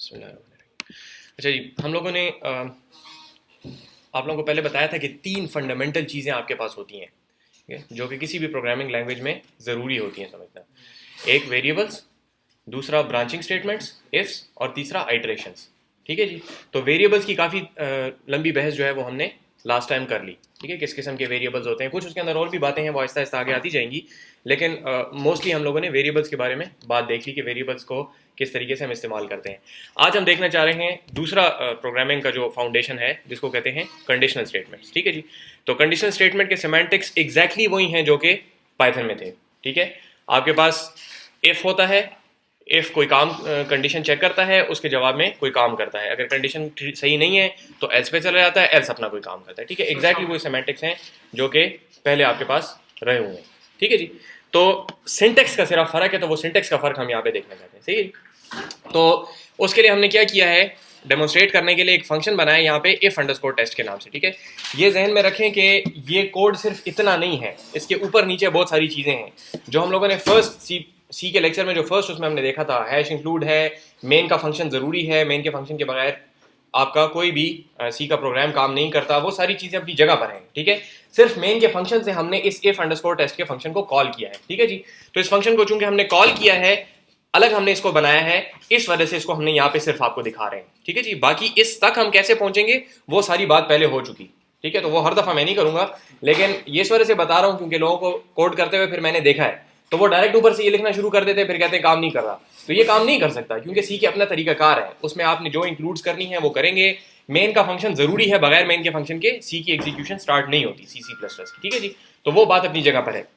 अच्छा जी, हम लोगों ने आप लोगों को पहले बताया था कि 3 फंडामेंटल चीज़ें आपके पास होती हैं, ठीक है, जो कि किसी भी प्रोग्रामिंग लैंग्वेज में ज़रूरी होती हैं समझना। एक वेरिएबल्स, दूसरा ब्रांचिंग स्टेटमेंट्स इफ्स, और तीसरा आइटरेशंस। ठीक है जी। तो वेरिएबल्स की काफ़ी लंबी बहस जो है वो हमने लास्ट टाइम कर ली। ठीक है, किस किस्म के वेरिएबल्स होते हैं, कुछ उसके अंदर और भी बातें हैं, वो आहिस्ता आहिस्ता आगे आती जाएंगी, लेकिन मोस्टली हम लोगों ने वेरिएबल्स के बारे में बात देख ली कि वेरिएबल्स को किस तरीके से हम इस्तेमाल करते हैं। आज हम देखना चाह रहे हैं दूसरा प्रोग्रामिंग का जो फाउंडेशन है, जिसको कहते हैं कंडीशनल स्टेटमेंट्स। ठीक है जी। तो कंडीशनल स्टेटमेंट के सेमेंटिक्स एग्जैक्टली वही हैं जो कि पाइथन में थे। ठीक है, आपके पास इफ होता है, इफ कोई काम कंडीशन चेक करता है, उसके जवाब में कोई काम करता है, अगर कंडीशन सही नहीं है तो एल्स पे चला जाता है, एल्स अपना कोई काम करता है। ठीक है, एग्जैक्टली वही सेमेंटिक्स हैं जो कि पहले आपके पास रहे हुए हैं। ठीक है जी। तो सिंटेक्स का सिर्फ फर्क है, तो वो सिंटेक्स का फर्क हम यहाँ पे देखना चाहते हैं। सही है। तो उसके लिए हमने क्या किया है, डेमोन्स्ट्रेट करने के लिए एक फंक्शन बनाया यहाँ पे इफ अंडरस्कोर टेस्ट के नाम से। ठीक है, ये जहन में रखें कि ये कोड सिर्फ इतना नहीं है, इसके ऊपर नीचे बहुत सारी चीज़ें हैं जो हम लोगों ने फर्स्ट सी के लेक्चर में जो फर्स्ट उसमें हमने देखा था। हैश इंक्लूड है, मेन का फंक्शन ज़रूरी है, मेन के फंक्शन के बगैर आपका कोई भी सी का प्रोग्राम काम नहीं करता, वो सारी चीज़ें अपनी जगह पर हैं। ठीक है, सिर्फ मेन के फंक्शन से हमने इस इफ अंडरस्कोर टेस्ट के फंक्शन को कॉल किया है। ठीक है जी। तो इस फंक्शन को चूंकि हमने कॉल किया है, अलग हमने इसको बनाया है, इस वजह से इसको हमने यहाँ पे सिर्फ आपको दिखा रहे हैं। ठीक है जी। बाकी इस तक हम कैसे पहुंचेंगे वो सारी बात पहले हो चुकी। ठीक है, तो वो हर दफ़ा मैं नहीं करूंगा, लेकिन ये इस वजह से बता रहा हूँ क्योंकि लोगों को कोड करते हुए फिर मैंने देखा है, तो वो डायरेक्ट ऊपर से ये लिखना शुरू कर देते हैं, फिर कहते हैं काम नहीं कर रहा। तो ये काम नहीं कर सकता क्योंकि सी के अपना तरीकाकार है, उसमें आपने जो इंक्लूड्स करनी है वो करेंगे। मेन का फंक्शन जरूरी है, बगैर मेन के फंक्शन के सी की एग्जीक्यूशन स्टार्ट नहीं होती, C++ की। ठीक है जी। तो वो बात अपनी जगह पर है।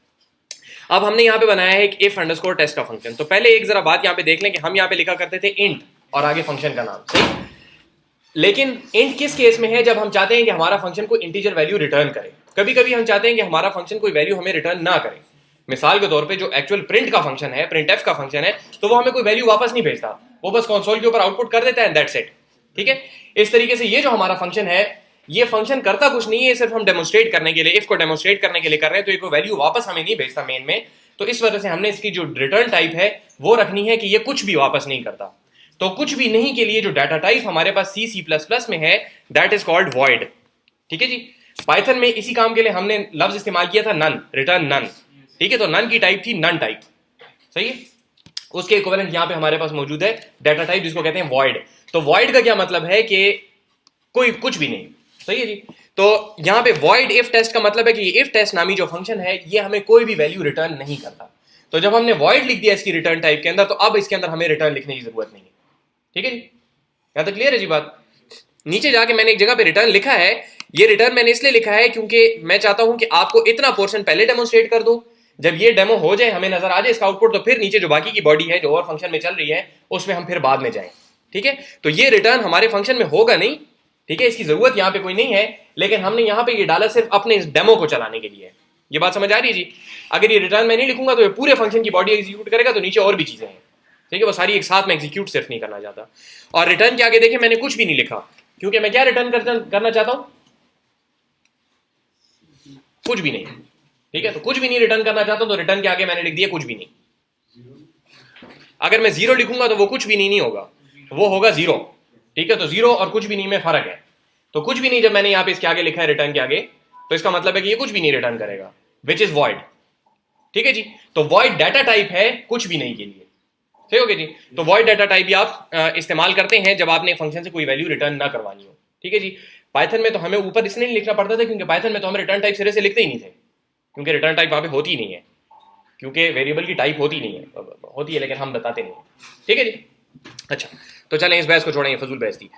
अब हमने यहाँ पे बनाया है एक इफ अंडरस्कोर टेस्ट का फंक्शन। तो पहले एक जरा बात यहाँ पे देख लें कि हम यहाँ पे लिखा करते थे इंट और आगे फंक्शन का नाम। सही, लेकिन इंट किस केस में है, जब हम चाहते हैं कि हमारा फंक्शन कोई इंटीजर वैल्यू रिटर्न करे। कभी कभी हम चाहते हैं कि हमारा फंक्शन कोई वैल्यू हमें रिटर्न ना करे। मिसाल के तौर पे जो एक्चुअल प्रिंट का फंक्शन है, प्रिंट एफ का फंक्शन है, तो वो हमें कोई वैल्यू वापस नहीं भेजता, वो बस कंसोल के ऊपर आउटपुट कर देता है, दैट्स इट। ठीक है, इस तरीके से ये जो हमारा फंक्शन है, ये फंक्शन करता कुछ नहीं है, सिर्फ हम डेमोन्स्ट्रेट करने के लिए, इफ को डेमोन्स्ट्रेट करने के लिए कर रहे हैं, तो ये कोई वैल्यू वापस हमें नहीं भेजता मेन में। तो इस वजह से हमने इसकी जो रिटर्न टाइप है वो रखनी है कि ये कुछ भी वापस नहीं करता। तो कुछ भी नहीं के लिए जो डाटा टाइप हमारे पास C++ में है, दैट इज कॉल्ड वॉइड। ठीक है जी। पाइथन में इसी काम के लिए हमने लफ्ज इस्तेमाल किया था नन, रिटर्न नन। ठीक है, तो नन की टाइप थी नन टाइप। सही है, उसके इक्विवेलेंट यहां पे हमारे पास मौजूद है डाटा टाइप जिसको कहते हैं वॉइड। तो वॉइड का क्या मतलब है कि कोई कुछ भी नहीं। सही है जी। तो यहां पे वॉइड इफ टेस्ट का मतलब है कि इफ टेस्ट नामी जो फंक्शन है ये हमें कोई भी वैल्यू रिटर्न नहीं करता। तो जब हमने वॉइड लिख दिया इसकी रिटर्न टाइप के अंदर, तो अब इसके अंदर हमें रिटर्न लिखने की जरूरत नहीं है। ठीक है जी, यहां तक क्लियर है जी बात। नीचे जाके मैंने एक जगह पे रिटर्न लिखा है, ये रिटर्न मैंने इसलिए लिखा है क्योंकि मैं चाहता हूं कि आपको इतना पोर्शन पहले डेमोन्स्ट्रेट कर दूं, जब ये डेमो हो जाए, हमें नजर आ जाए इसका आउटपुट, तो फिर नीचे जो बाकी की बॉडी है जो और फंक्शन में चल रही है उसमें हम फिर बाद में जाएं। ठीक है, तो ये रिटर्न हमारे फंक्शन में होगा नहीं। ठीक है, इसकी जरूरत यहां पे कोई नहीं है, लेकिन हमने यहां पे ये डाला सिर्फ अपने इस डेमो को चलाने के लिए। ये बात समझ आ रही है जी। अगर ये रिटर्न मैं नहीं लिखूंगा तो ये पूरे फंक्शन की बॉडी एग्जीक्यूट करेगा, तो नीचे और भी चीजें हैं। ठीक है, वो सारी एक साथ में एग्जीक्यूट सिर्फ नहीं करना चाहता। और रिटर्न के आगे देखें, मैंने कुछ भी नहीं लिखा, क्योंकि मैं क्या रिटर्न करना चाहता हूं, कुछ भी नहीं। ठीक है, तो कुछ भी नहीं रिटर्न करना चाहता हूं, तो रिटर्न के आगे मैंने लिख दिया कुछ भी नहीं। अगर मैं जीरो लिखूंगा तो वो कुछ भी नहीं होगा, वो होगा जीरो। ठीक है, तो जीरो और कुछ भी नहीं में फर्क है। तो कुछ भी नहीं जब मैंने यहां पे इसके आगे लिखा है रिटर्न के आगे, तो इसका मतलब है कि ये कुछ भी नहीं रिटर्न करेगा, विच इज वॉइड। ठीक है जी। तो वॉइड डाटा टाइप है कुछ भी नहीं के लिए। ठीक हो गया जी। तो वॉइड डाटा टाइप भी आप इस्तेमाल करते हैं जब आपने फंक्शन से कोई वैल्यू रिटर्न ना करवानी हो। ठीक है जी। पाइथन में तो हमें ऊपर इसलिए नहीं लिखना पड़ता था क्योंकि पाइथन में तो हम रिटर्न टाइप सिरे से लिखते ही नहीं थे, क्योंकि रिटर्न टाइप वहां पे होती ही नहीं है, क्योंकि वेरिएबल की टाइप होती नहीं है, होती है लेकिन हम बताते नहीं है। ठीक है जी। अच्छा, तो चलें इस बहस को छोड़ें, फजूल बहस थी,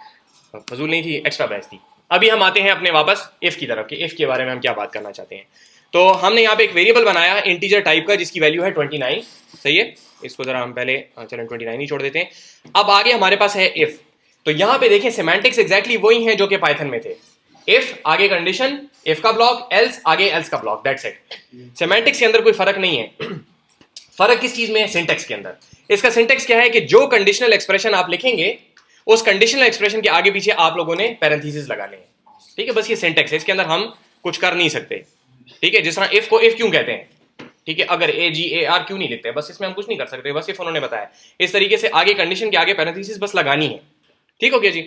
फजूल नहीं थी, एक्स्ट्रा बहस थी। अभी हम आते हैं अपने वापस इफ की तरफ, कि इफ के बारे में हम क्या बात करना चाहते हैं। तो हमने यहाँ पे एक वेरिएबल बनाया इंटीजर टाइप का जिसकी वैल्यू है 29। सही है, इसको जरा हम पहले चलें 29 ही छोड़ देते हैं। अब आगे हमारे पास है इफ। तो यहाँ पे देखें सेमेंटिक्स एग्जैक्टली वही है जो कि पाइथन में थे। इफ आगे कंडीशन, इफ का ब्लॉक, एल्स आगे एल्स का ब्लॉक, दैट्स इट। सेमेंटिक्स के अंदर कोई फर्क नहीं है। फर्क किस चीज में है, सिंटेक्स के अंदर। इसका सिंटेक्स क्या है कि जो कंडीशनल एक्सप्रेशन आप लिखेंगे उस कंडीशनल एक्सप्रेशन के आगे पीछे आप लोगों ने पैरेंथेसिस लगाने हैं। ठीक है, बस ये सिंटेक्स है, इसके अंदर हम कुछ कर नहीं सकते। ठीक है, जिस तरह इफ को इफ क्यों कहते हैं, ठीक है, अगर AGAR क्यों नहीं लिखते, बस इसमें हम कुछ नहीं कर सकते, बस इफ उन्होंने बताया। इस तरीके से आगे कंडीशन के आगे पैरेंथेसिस बस लगानी है। ठीक हो गया जी।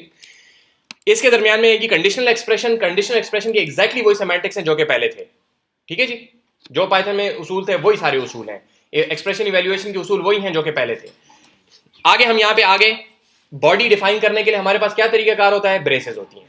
इसके दरमियान में कंडीशनल एक्सप्रेशन के एग्जैक्टली वही सेमेंटिक्स हैं जो कि पहले थे। ठीक है जी, जो पाइथन में उसूल थे वही सारे उसूल हैं, एक्सप्रेशन इवैल्यूएशन के उसूल वही हैं जो कि पहले थे। आगे हम यहाँ पे आगे बॉडी डिफाइन करने के लिए हमारे पास क्या तरीकाकार होता है, ब्रेसेस होती हैं।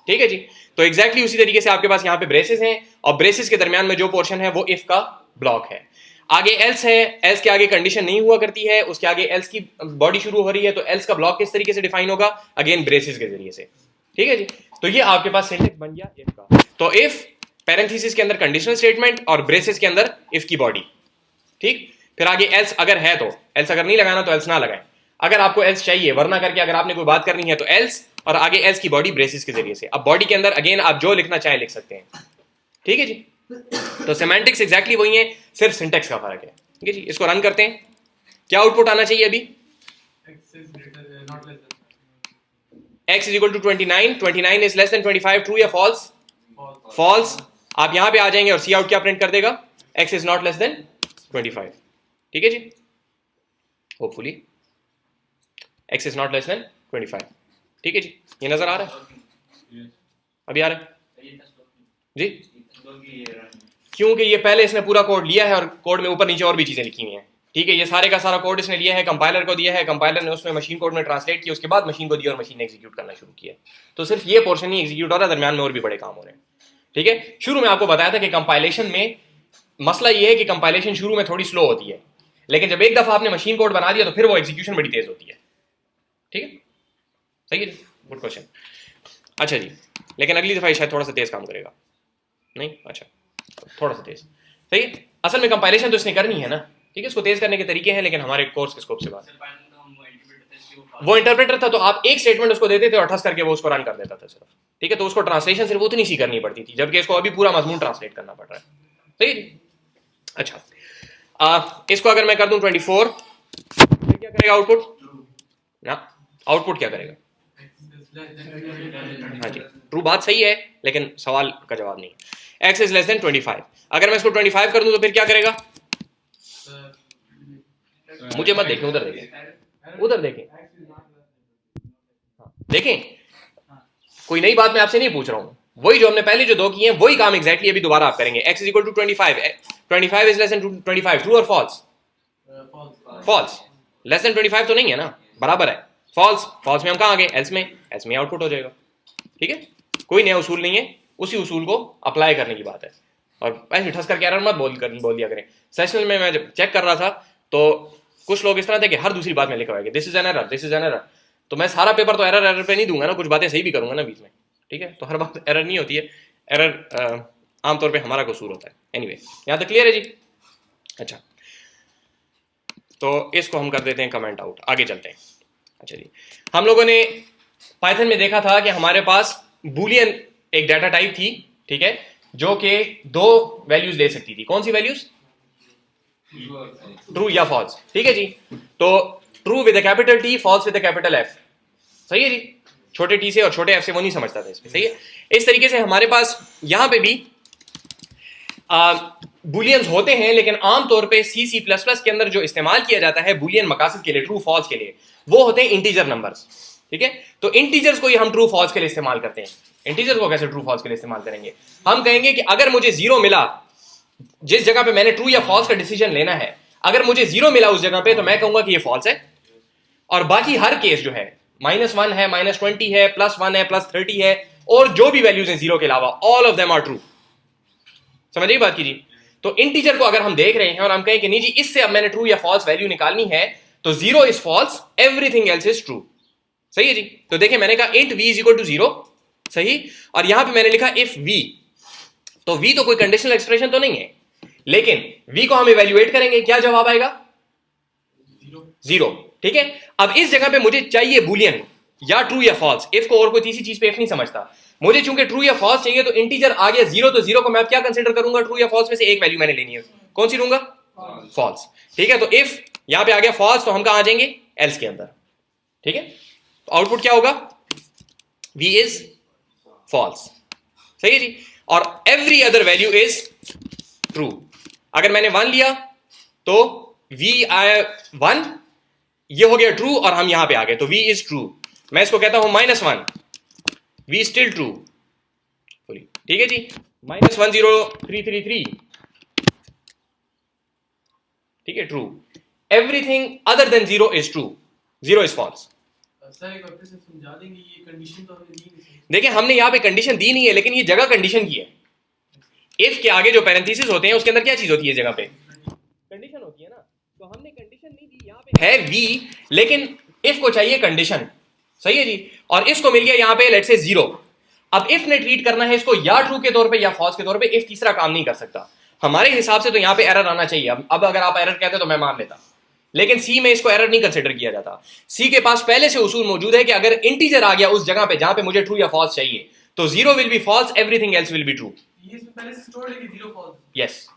ठीक है जी, तो एग्जैक्टली उसी तरीके से आपके पास यहाँ पे ब्रेसेस हैं और ब्रेसेस के दरमियान में जो पोर्शन है वो इफ का ब्लॉक है। आगे एल्स है, एल्स के आगे कंडीशन नहीं हुआ करती है, उसके आगे एल्स की बॉडी शुरू हो रही है, तो एल्स का ब्लॉक किस तरीके से डिफाइन होगा, अगेन ब्रेसेस के जरिए से। ठीक है जी, तो ये आपके पास सिंटेक्स बन गया इफ का। तो इफ पैरेंथेसिस के अंदर कंडीशनल स्टेटमेंट और ब्रेसेस के अंदर इफ की बॉडी। ठीक, फिर आगे एल्स अगर है तो एल्स, अगर नहीं लगाना तो एल्स ना लगाएं। अगर आपको एल्स चाहिए, वरना करके अगर आपने कोई बात करनी है तो एल्स, और आगे एल्स की बॉडी ब्रेसेस के जरिए से। अब बॉडी के अंदर अगेन आप जो लिखना चाहें लिख सकते हैं। ठीक है जी, तो सेमेंटिक्स एग्जैक्टली वही है, सिर्फ सिंटेक्स का फर्क है। ठीक है जी, इसको रन करते हैं। क्या आउटपुट आना चाहिए अभी, x is equal to 29, 29 is less than 25, true या फॉल्स, फॉल्स। आप यहां पे आ जाएंगे और सी आउट क्या प्रिंट कर देगा, x is not less than 25। ठीक है जी, hopefully x is not less than 25। ठीक है जी, ये नजर आ रहा है, अभी आ रहा है जी, क्योंकि ये पहले इसने पूरा कोड लिया है और कोड में ऊपर नीचे और भी चीजें लिखी हुई हैं। ठीक है, ये सारे का सारा कोड इसने लिया है, कंपाइलर को दिया है, कंपाइलर ने उसमें मशीन कोड में ट्रांसलेट किया, उसके बाद मशीन को दिया और मशीन ने एग्जीक्यूट करना शुरू किया। तो सिर्फ ये पोर्शन ही एग्जीक्यूट हो रहा है, दरमियान में और भी बड़े काम हो रहे हैं। ठीक है, शुरू में आपको बताया था कि कंपाइलेशन में मसला ये है कि कंपाइलेशन शुरू में थोड़ी स्लो होती है, लेकिन जब एक दफा आपने मशीन कोड बना दिया तो फिर वो एग्जीक्यूशन बड़ी तेज होती है। ठीक है, सही है, गुड क्वेश्चन। अच्छा जी, लेकिन अगली दफा शायद थोड़ा सा तेज काम करेगा, नहीं, अच्छा थोड़ा सा तेज, सही है। असल में कंपाइलेशन तो इसने करनी है ना, ठीक है, इसको तेज करने के तरीके हैं, लेकिन हमारे कोर्स के स्कोप से बात, वो इंटरप्रेटर था तो आप एक स्टेटमेंट उसको देते थे और ठस करके वो उसको रन कर देता था सिर्फ। ठीक है, तो उसको ट्रांसलेशन सिर्फ उतनी सी करनी पड़ती थी, जबकि इसको अभी पूरा मजमून ट्रांसलेट करना पड़ रहा है। सही, अच्छा इसको अगर मैं कर दूं 24, फिर क्या करेगा आउटपुट ना, आउटपुट क्या करेगा, हाँ जी, ट्रू बात सही है, लेकिन सवाल का जवाब नहीं है। x इज लेस देन 25, अगर मैं इसको 25 कर दूं तो फिर क्या करेगा, मुझे मत देखें, उधर देखें, उधर देखें, देखें, कोई नई बात मैं आपसे नहीं पूछ रहा हूं, वही जो हमने पहले जो दो किए हैं वही काम एग्जैक्टली अभी दोबारा आप करेंगे। x is equal to 25, 25 is less than 25, true और फॉल्स, फॉल्स, लेस देन 25 तो नहीं है ना, बराबर है, फॉल्स, फॉल्स में हम कहाँ आ गए, एल्स में, एल्स में आउटपुट हो जाएगा। ठीक है, कोई नया उसूल नहीं है, उसी उसूल को अप्लाई करने की बात है। और ऐसे ठस करके एरर मत बोल दिया करें। सेशनल में मैं जब चेक कर रहा था तो कुछ लोग इस तरह थे कि हर दूसरी बात में लिखा हुआ this is an error, this is an error, तो मैं सारा पेपर तो एरर पे नहीं दूंगा ना, कुछ बातें सही भी करूंगा ना बीच में। ठीक है, तो हर बात एरर नहीं होती है, एरर आमतौर पे हमारा कसूर होता है। एनीवे, यहाँ तक क्लियर है जी। अच्छा, तो इसको हम कर देते हैं कमेंट आउट, आगे चलते हैं। अच्छा जी, हम लोगों ने पाइथन में देखा था कि हमारे पास बूलियन एक डाटा टाइप थी, ठीक है, जो कि दो वैल्यूज ले सकती थी। कौन सी वैल्यूज, ट्रू या फॉल्स। ठीक है जी, तो true with capital T, false with capital F. सही है जी, छोटे टी से और छोटे एफ से वो नहीं समझता था इसमें। सही है, इस तरीके से हमारे पास यहां पे भी बुलियंस होते हैं, लेकिन आमतौर पे C++ के अंदर जो इस्तेमाल किया जाता है बुलियन मकासद के लिए, ट्रू फॉल्स के लिए, वो होते हैं इंटीजर नंबर्स। ठीक है, तो इंटीजर्स को ही हम ट्रू फॉल्स के लिए इस्तेमाल करते हैं। इंटीजर्स को कैसे ट्रू फॉल्स के लिए इस्तेमाल करेंगे, हम कहेंगे कि अगर मुझे 0 मिला जिस जगह पे मैंने ट्रू या फॉल्स का डिसीजन लेना है, अगर मुझे 0 मिला उस जगह पे तो मैं कहूंगा कि ये फॉल्स है, और बाकी हर केस जो है -1 है, -20 है, +1 है, +30 है, और जो भी वैल्यूज हैं 0 के अलावा, all of them are true. समझ बात कीजिए। तो इंटीजर को अगर हम देख रहे हैं और हम कहें कि नहीं जी इससे अब मैंने ट्रू या फॉल्स वैल्यू निकालनी है, तो 0 is false, everything else is true. सही है जी, तो देखिए मैंने कहा int v is equal to 0, सही, और यहां पे मैंने लिखा इफ v, तो v तो कोई कंडीशनल एक्सप्रेशन तो नहीं है, लेकिन v को हम इवेल्युएट करेंगे, क्या जवाब आएगा, 0। ठीक है, अब इस जगह पे मुझे चाहिए बुलियन या ट्रू या फॉल्स, इफ को और कोई तीसरी चीज पे इफ नहीं समझता, मुझे चूंकि ट्रू या फॉल्स चाहिए, तो इंटीजर आ गया 0, तो 0 को मैं क्या कंसीडर करूंगा, ट्रू या फॉल्स में से एक वैल्यू मैंने लेनी है, कौन सी लूंगा, फॉल्स। ठीक है, तो इफ यहां पे आ गया फॉल्स, तो हम कहां आ जाएंगे, एल्स के अंदर। ठीक है, तो आउटपुट क्या होगा, v इज फॉल्स। सही है जी, और every other value is true. अगर मैंने 1 लिया तो v आया 1, ये हो गया ट्रू, और हम यहां पे आ गए तो v इज ट्रू। मैं इसको कहता हूं -1, वी स्टिल ट्रू फुली, ठीक है जी। -10333, ठीक है, true. Everything other than 0 is true, 0 is false. Sir एक बार फिर से समझा देंगे, ये कंडीशन तो हमने दी नहीं। देखिए हमने यहाँ पे कंडीशन दी नहीं है, लेकिन ये जगह कंडीशन की है। इफ के आगे जो पैरेंथेसिस होते हैं उसके अंदर क्या चीज होती है, जगह पे कंडीशन होती है ना। तो हमने कंडीशन नहीं दी, यहाँ पे है वी, लेकिन इफ को चाहिए कंडीशन, सही है जी। और इसको मिल गया यहाँ पे लेट्स से 0। अब इफ ने ट्रीट करना है इसको या ट्रू के तौर पे या फॉल्स के तौर पे, इफ तीसरा काम नहीं कर सकता हमारे हिसाब से। तो यहाँ पे एरर आना चाहिए। अब अगर आप एरर कहते तो मैं मान लेता, लेकिन सी में इसको एरर नहीं कंसिडर किया जाता। सी के पास पहले से उसूल मौजूद है कि अगर इंटीजर आ गया उस जगह पे जहां पे मुझे ट्रू या फॉल्स चाहिए, तो 0 will be false, everything else will be true. ये इसमें पहले से स्टोर्ड है कि 0 false. Yes,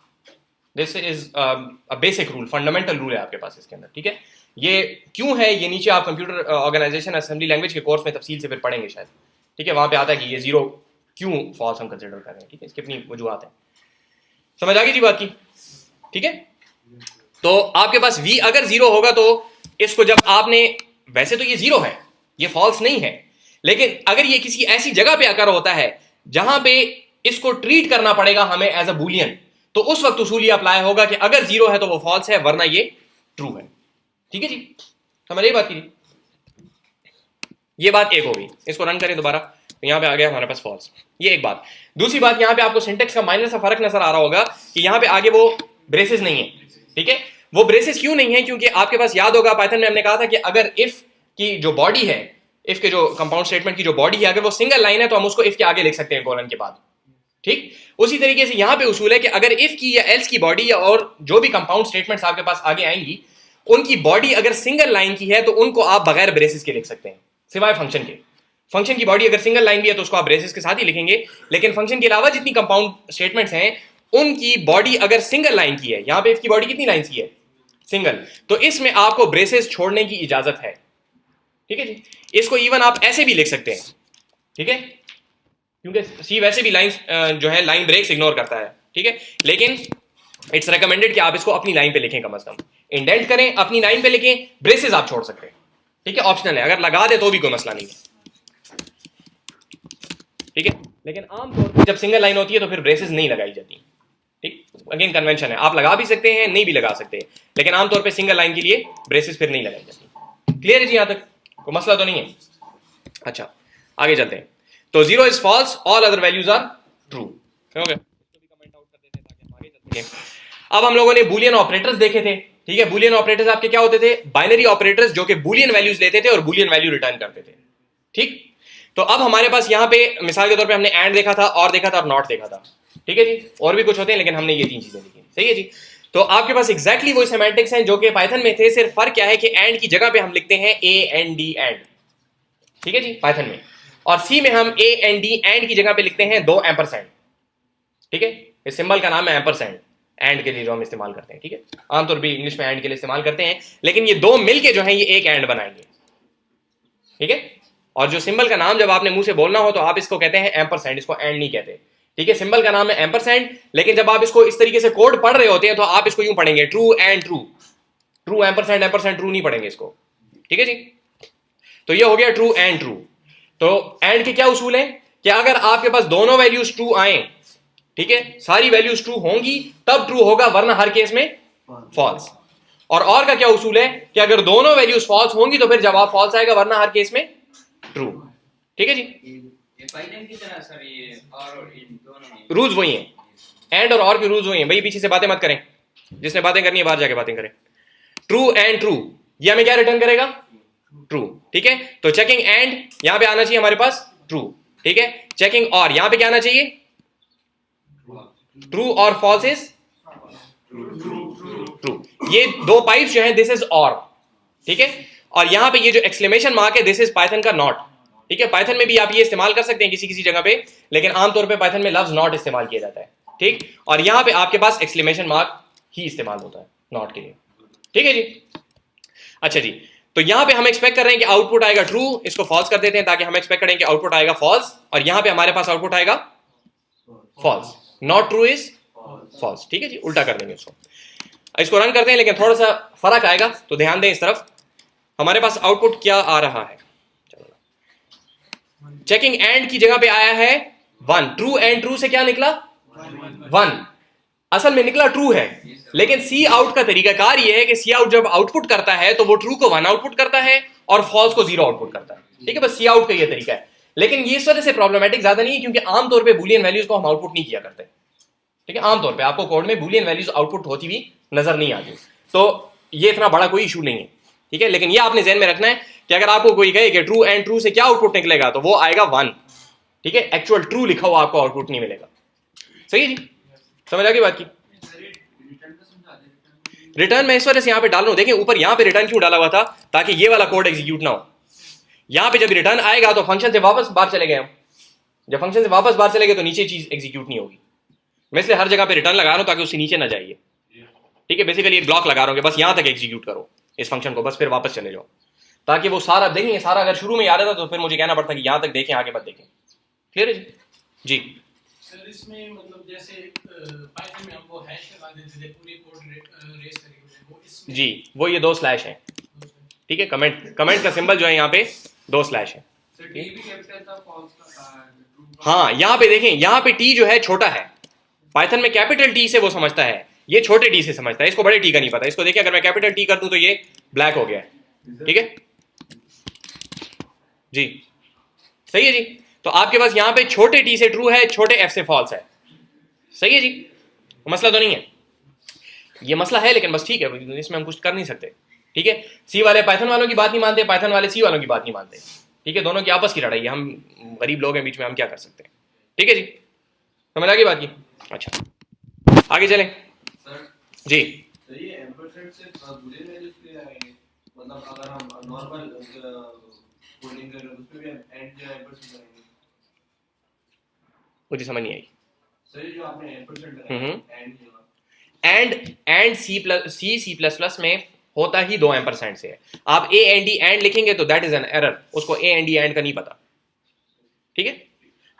this is a basic rule, fundamental rule है आपके पास इसके अंदर, ठीक है। ये क्यों है, ये नीचे आप कंप्यूटर ऑर्गेनाइजेशन असेंबली लैंग्वेज के कोर्स में तफसील से फिर पढ़ेंगे शायद, ठीक है। वहां पे आता है कि ये 0 क्यों फॉल्स हम कंसिडर कर रहे हैं, ठीक है। इसकी अपनी वजूहत है। समझ आ गई जी बात की, ठीक है। तो आपके पास v अगर 0 होगा तो इसको जब आपने, वैसे तो ये 0 है, ये फॉल्स नहीं है, लेकिन अगर ये किसी ऐसी जगह पे आकर होता है जहां पे इसको ट्रीट करना पड़ेगा हमें एज अ बुलियन, तो उस वक्त उसूल ये अप्लाई होगा कि अगर 0 है तो वो फॉल्स है, वरना ये ट्रू है, ठीक है जी। समझ ये बात की। ये बात एक होगी। इसको रन करें दोबारा, तो यहां पे आ गया हमारे पास फॉल्स, ये एक बात। दूसरी बात, यहां पे आपको सिंटेक्स का माइनर सा फर्क नजर आ रहा होगा कि यहां पे आगे वो ब्रेसेस नहीं है, ठीक है। वो ब्रेसेस क्यों नहीं है, क्योंकि आपके पास याद होगा पाइथन में हमने कहा था कि अगर इफ की जो बॉडी है, इफ के जो कंपाउंड स्टेटमेंट की जो बॉडी है, अगर वो सिंगल लाइन है तो हम उसको इफ के आगे लिख सकते हैं कोलन के बाद, ठीक। उसी तरीके से यहां पे उसूल है कि अगर इफ की या एल्स की बॉडी या और जो भी कंपाउंड स्टेटमेंट्स आपके पास आगे आएंगी, उनकी बॉडी अगर सिंगल लाइन की है तो उनको आप बगैर ब्रेसेस के लिख सकते हैं, सिवाय फंक्शन के। फंक्शन की बॉडी अगर सिंगल लाइन भी है तो उसको आप ब्रेसेस के साथ ही लिखेंगे, लेकिन फंक्शन के अलावा जितनी कंपाउंड स्टेटमेंट्स हैं उनकी बॉडी अगर सिंगल लाइन की है, यहां पे इफ की बॉडी कितनी लाइन की है, सिंगल, तो इसमें आपको ब्रेसेस छोड़ने की इजाजत है, ठीक है जी। इसको इवन आप ऐसे भी लिख सकते हैं, ठीक है, क्योंकि सी वैसे भी लाइन जो है लाइन ब्रेक्स इग्नोर करता है, ठीक है। लेकिन इट्स रिकमेंडेड कि आप इसको अपनी लाइन पे लिखें, कम से कम इंडेंट करें, अपनी लाइन पे लिखें, ब्रेसेस आप छोड़ सकते हैं, ठीक है, ऑप्शनल है। अगर लगा दे तो भी कोई मसला नहीं है, ठीक है। लेकिन आमतौर पर जब सिंगल लाइन होती है तो फिर ब्रेसेस नहीं लगाई जाती, ठीक। अगेन कन्वेंशन है, आप लगा भी सकते हैं, नहीं भी लगा सकते, लेकिन आमतौर पे सिंगल लाइन के लिए ब्रेसेस फिर नहीं लगाई जाती। क्लियर है जी, यहां तक कोई मसला तो नहीं है। अच्छा, आगे चलते हैं। तो 0 is false, all other values are true, हो गया। अब हम लोगों ने बूलियन ऑपरेटर्स देखे थे, ठीक है। बूलियन ऑपरेटर्स आपके क्या होते थे, बाइनरी ऑपरेटर्स जो कि बूलियन वैल्यूज लेते थे और बूलियन वैल्यू रिटर्न करते थे, ठीक। तो अब हमारे पास यहां पे मिसाल के तौर पे हमने एंड देखा था, और देखा था, और नॉट देखा था, ठीक है जी। और भी कुछ होते हैं, लेकिन हमने ये 3 चीजें देखी, सही है जी। तो आपके पास एग्जैक्टली वही सेमेंटिक्स हैं जो कि पाइथन में थे, सिर्फ फर्क क्या है कि एंड की जगह पे हम लिखते हैं AND एंड, ठीक है जी, पाइथन में। और सी में हम AND एंड की जगह पे लिखते हैं 2 एम्परसेंड, ठीक है। इस सिंबल का नाम है एम्परसेंड, एंड के लिए जो हम इस्तेमाल करते हैं, ठीक है। आमतौर पर इंग्लिश में एंड के लिए इस्तेमाल करते हैं, लेकिन ये 2 मिलके जो है ये एक एंड बनाएंगे, ठीक है। और जो सिंबल का नाम जब आपने मुंह से बोलना हो तो आप इसको कहते हैं एम्परसेंड, इसको एंड नहीं कहते, ठीक है। सिंबल का नाम है एम्परसेंड, लेकिन जब आप इसको इस तरीके से कोड पढ़ रहे होते हैं तो आप इसको यूं पढ़ेंगे, true and true, true ampersand, ampersand true नहीं पढ़ेंगे इसको, ठीक है जी। तो ये हो गया ट्रू एंड ट्रू। तो एंड के क्या उसूल है कि अगर आपके पास दोनों वैल्यूज ट्रू आए, ठीक है, सारी वैल्यूज ट्रू होंगी तब ट्रू होगा, वरना हर केस में फॉल्स। और का क्या उसूल है कि अगर दोनों वैल्यूज फॉल्स होंगी तो फिर जवाब फॉल्स आएगा, वरना हर केस में ट्रू, ठीक है जी। पाइथन की तरह सर ये और इन दोनों रूल्स वही हैं, एंड और के रूल्स वही हैं भाई। पीछे से बातें मत करें, जिसने बातें करनी है बाहर जाके बातें करें। ट्रू एंड ट्रू, ये हमें क्या रिटर्न करेगा, ट्रू, ठीक है। तो चेकिंग एंड यहां पे आना चाहिए हमारे पास ट्रू, ठीक है। चेकिंग और यहां पे क्या आना चाहिए, ट्रू और फॉल्स इज ट्रू। ये 2 पाइप्स जो है दिस इज और, ठीक है। और यहां पे ये जो एक्सक्लेमेशन मार्क है दिस इज पाइथन का नॉट, ठीक है। पाइथन में भी आप ये इस्तेमाल कर सकते हैं किसी किसी जगह पे, लेकिन आमतौर पे पाइथन में लफ्ज नॉट इस्तेमाल किया जाता है, ठीक। और यहां पे आपके पास एक्सक्लेमेशन मार्क ही इस्तेमाल होता है नॉट के लिए, ठीक है जी। अच्छा जी, तो यहां पे हम एक्सपेक्ट कर रहे हैं कि आउटपुट आएगा ट्रू, इसको फॉल्स कर देते हैं ताकि हम एक्सपेक्ट करें कि आउटपुट आएगा फॉल्स, और यहां पे हमारे पास आउटपुट आएगा false, not true is false, ठीक है जी। उल्टा कर देंगे उसको, इसको रन करते हैं, लेकिन थोड़ा सा फर्क आएगा, तो ध्यान दें इस तरफ। हमारे पास आउटपुट क्या आ रहा है, चेकिंग एंड की जगह पे आया है 1, ट्रू एंड ट्रू से क्या निकला 1, असल में निकला ट्रू है, लेकिन सी आउट का तरीकाकार ये है कि सी आउट जब आउटपुट करता है तो वो ट्रू को 1 आउटपुट करता है और फॉल्स को 0 आउटपुट करता है। ठीक है, बस सी आउट का ये तरीका है, लेकिन ये इस वजह से प्रॉब्लमेटिक ज्यादा नहीं है क्योंकि आमतौर पे बूलियन वैल्यूज को हम आउटपुट नहीं किया करते। ठीक है, आमतौर पे आपको कोड में बूलियन वैल्यूज आउटपुट होती हुई नजर नहीं आती, तो ये इतना बड़ा कोई इशू नहीं है। ठीक है, लेकिन ये आपने ध्यान में रखना है कि अगर आपको कोई कहे कि ट्रू एंड ट्रू से क्या आउटपुट निकलेगा तो वो आएगा 1। ठीक है, एक्चुअल ट्रू लिखा हुआ आपको आउटपुट नहीं मिलेगा। सही है जी, समझ आ गई बात की। रिटर्न मैं इस वजह से यहाँ पे डाल रहा हूँ, देखें ऊपर यहाँ पे रिटर्न क्यों डाला हुआ था, ताकि ये वाला कोड एग्जीक्यूट ना हो। यहाँ पे जब रिटर्न आएगा तो फंक्शन से वापस बाहर चले गए हम, जब फंक्शन से वापस बाहर चले गए तो नीचे चीज एग्जीक्यूट नहीं होगी। मैं इसलिए हर जगह पे रिटर्न लगा रहा हूँ ताकि उससे नीचे ना जाइए। ठीक है, बेसिकली एक ब्लॉक लगा रहा हूँ कि बस यहाँ तक एग्जीक्यूट करो इस फंक्शन को, बस फिर वापस चले जाओ, ताकि वो सारा देखेंगे, सारा अगर शुरू में याद था तो फिर मुझे कहना पड़ता कि यहाँ तक देखें, आगे मत देखें। क्लियर है जी? सर इसमें मतलब जैसे पाइथन में हम वो हैश लगा देते थे पूरे कोड रेस करके, वो इसमें जी वो ये 2 स्लैश हैं। ठीक है, कमेंट का सिंबल जो है यहाँ पे 2 स्लैश है। सर टी भी कैपिटल था, फॉल्स का ट्रू। हाँ, यहाँ पे देखें, यहाँ पे टी जो है छोटा है, पाइथन में कैपिटल टी से वो समझता है, ये छोटे टी से समझता है, इसको बड़े टी का नहीं पता। इसको देखिए, अगर मैं कैपिटल टी कर दूं तो ये ब्लैक हो गया है। ठीक है जी, सही है जी। तो आपके पास यहाँ पे छोटे टी से ट्रू है, छोटे एफ से फॉल्स है। सही है जी, मसला तो नहीं है, ये मसला है लेकिन बस ठीक है, इसमें हम कुछ कर नहीं सकते। ठीक है, सी वाले पाइथन वालों की बात नहीं मानते, पाइथन वाले सी वालों की बात नहीं मानते। ठीक है, दोनों की आपस की लड़ाई है, हम गरीब लोग हैं बीच में, हम क्या कर सकते हैं। ठीक है जी, समझ आ गई बात की। अच्छा आगे चलें सर जी। तो ये एम्परसेंड से बूलियन वैल्यूज के लिए आएंगे, मतलब अगर हम नॉर्मल कोडिंग कर रहे हैं उसमें भी एंड जो एम्परसेंड करेंगे। मुझे समझ नहीं आई। सर ये जो आपने एम्परसेंड लगाया एंड सी प्लस प्लस में होता ही 2 एम्परसेंड से है। आप ए एंड डी एंड लिखेंगे तो दैट इज एन एरर, उसको ए एंड डी एंड का नहीं पता। ठीक है,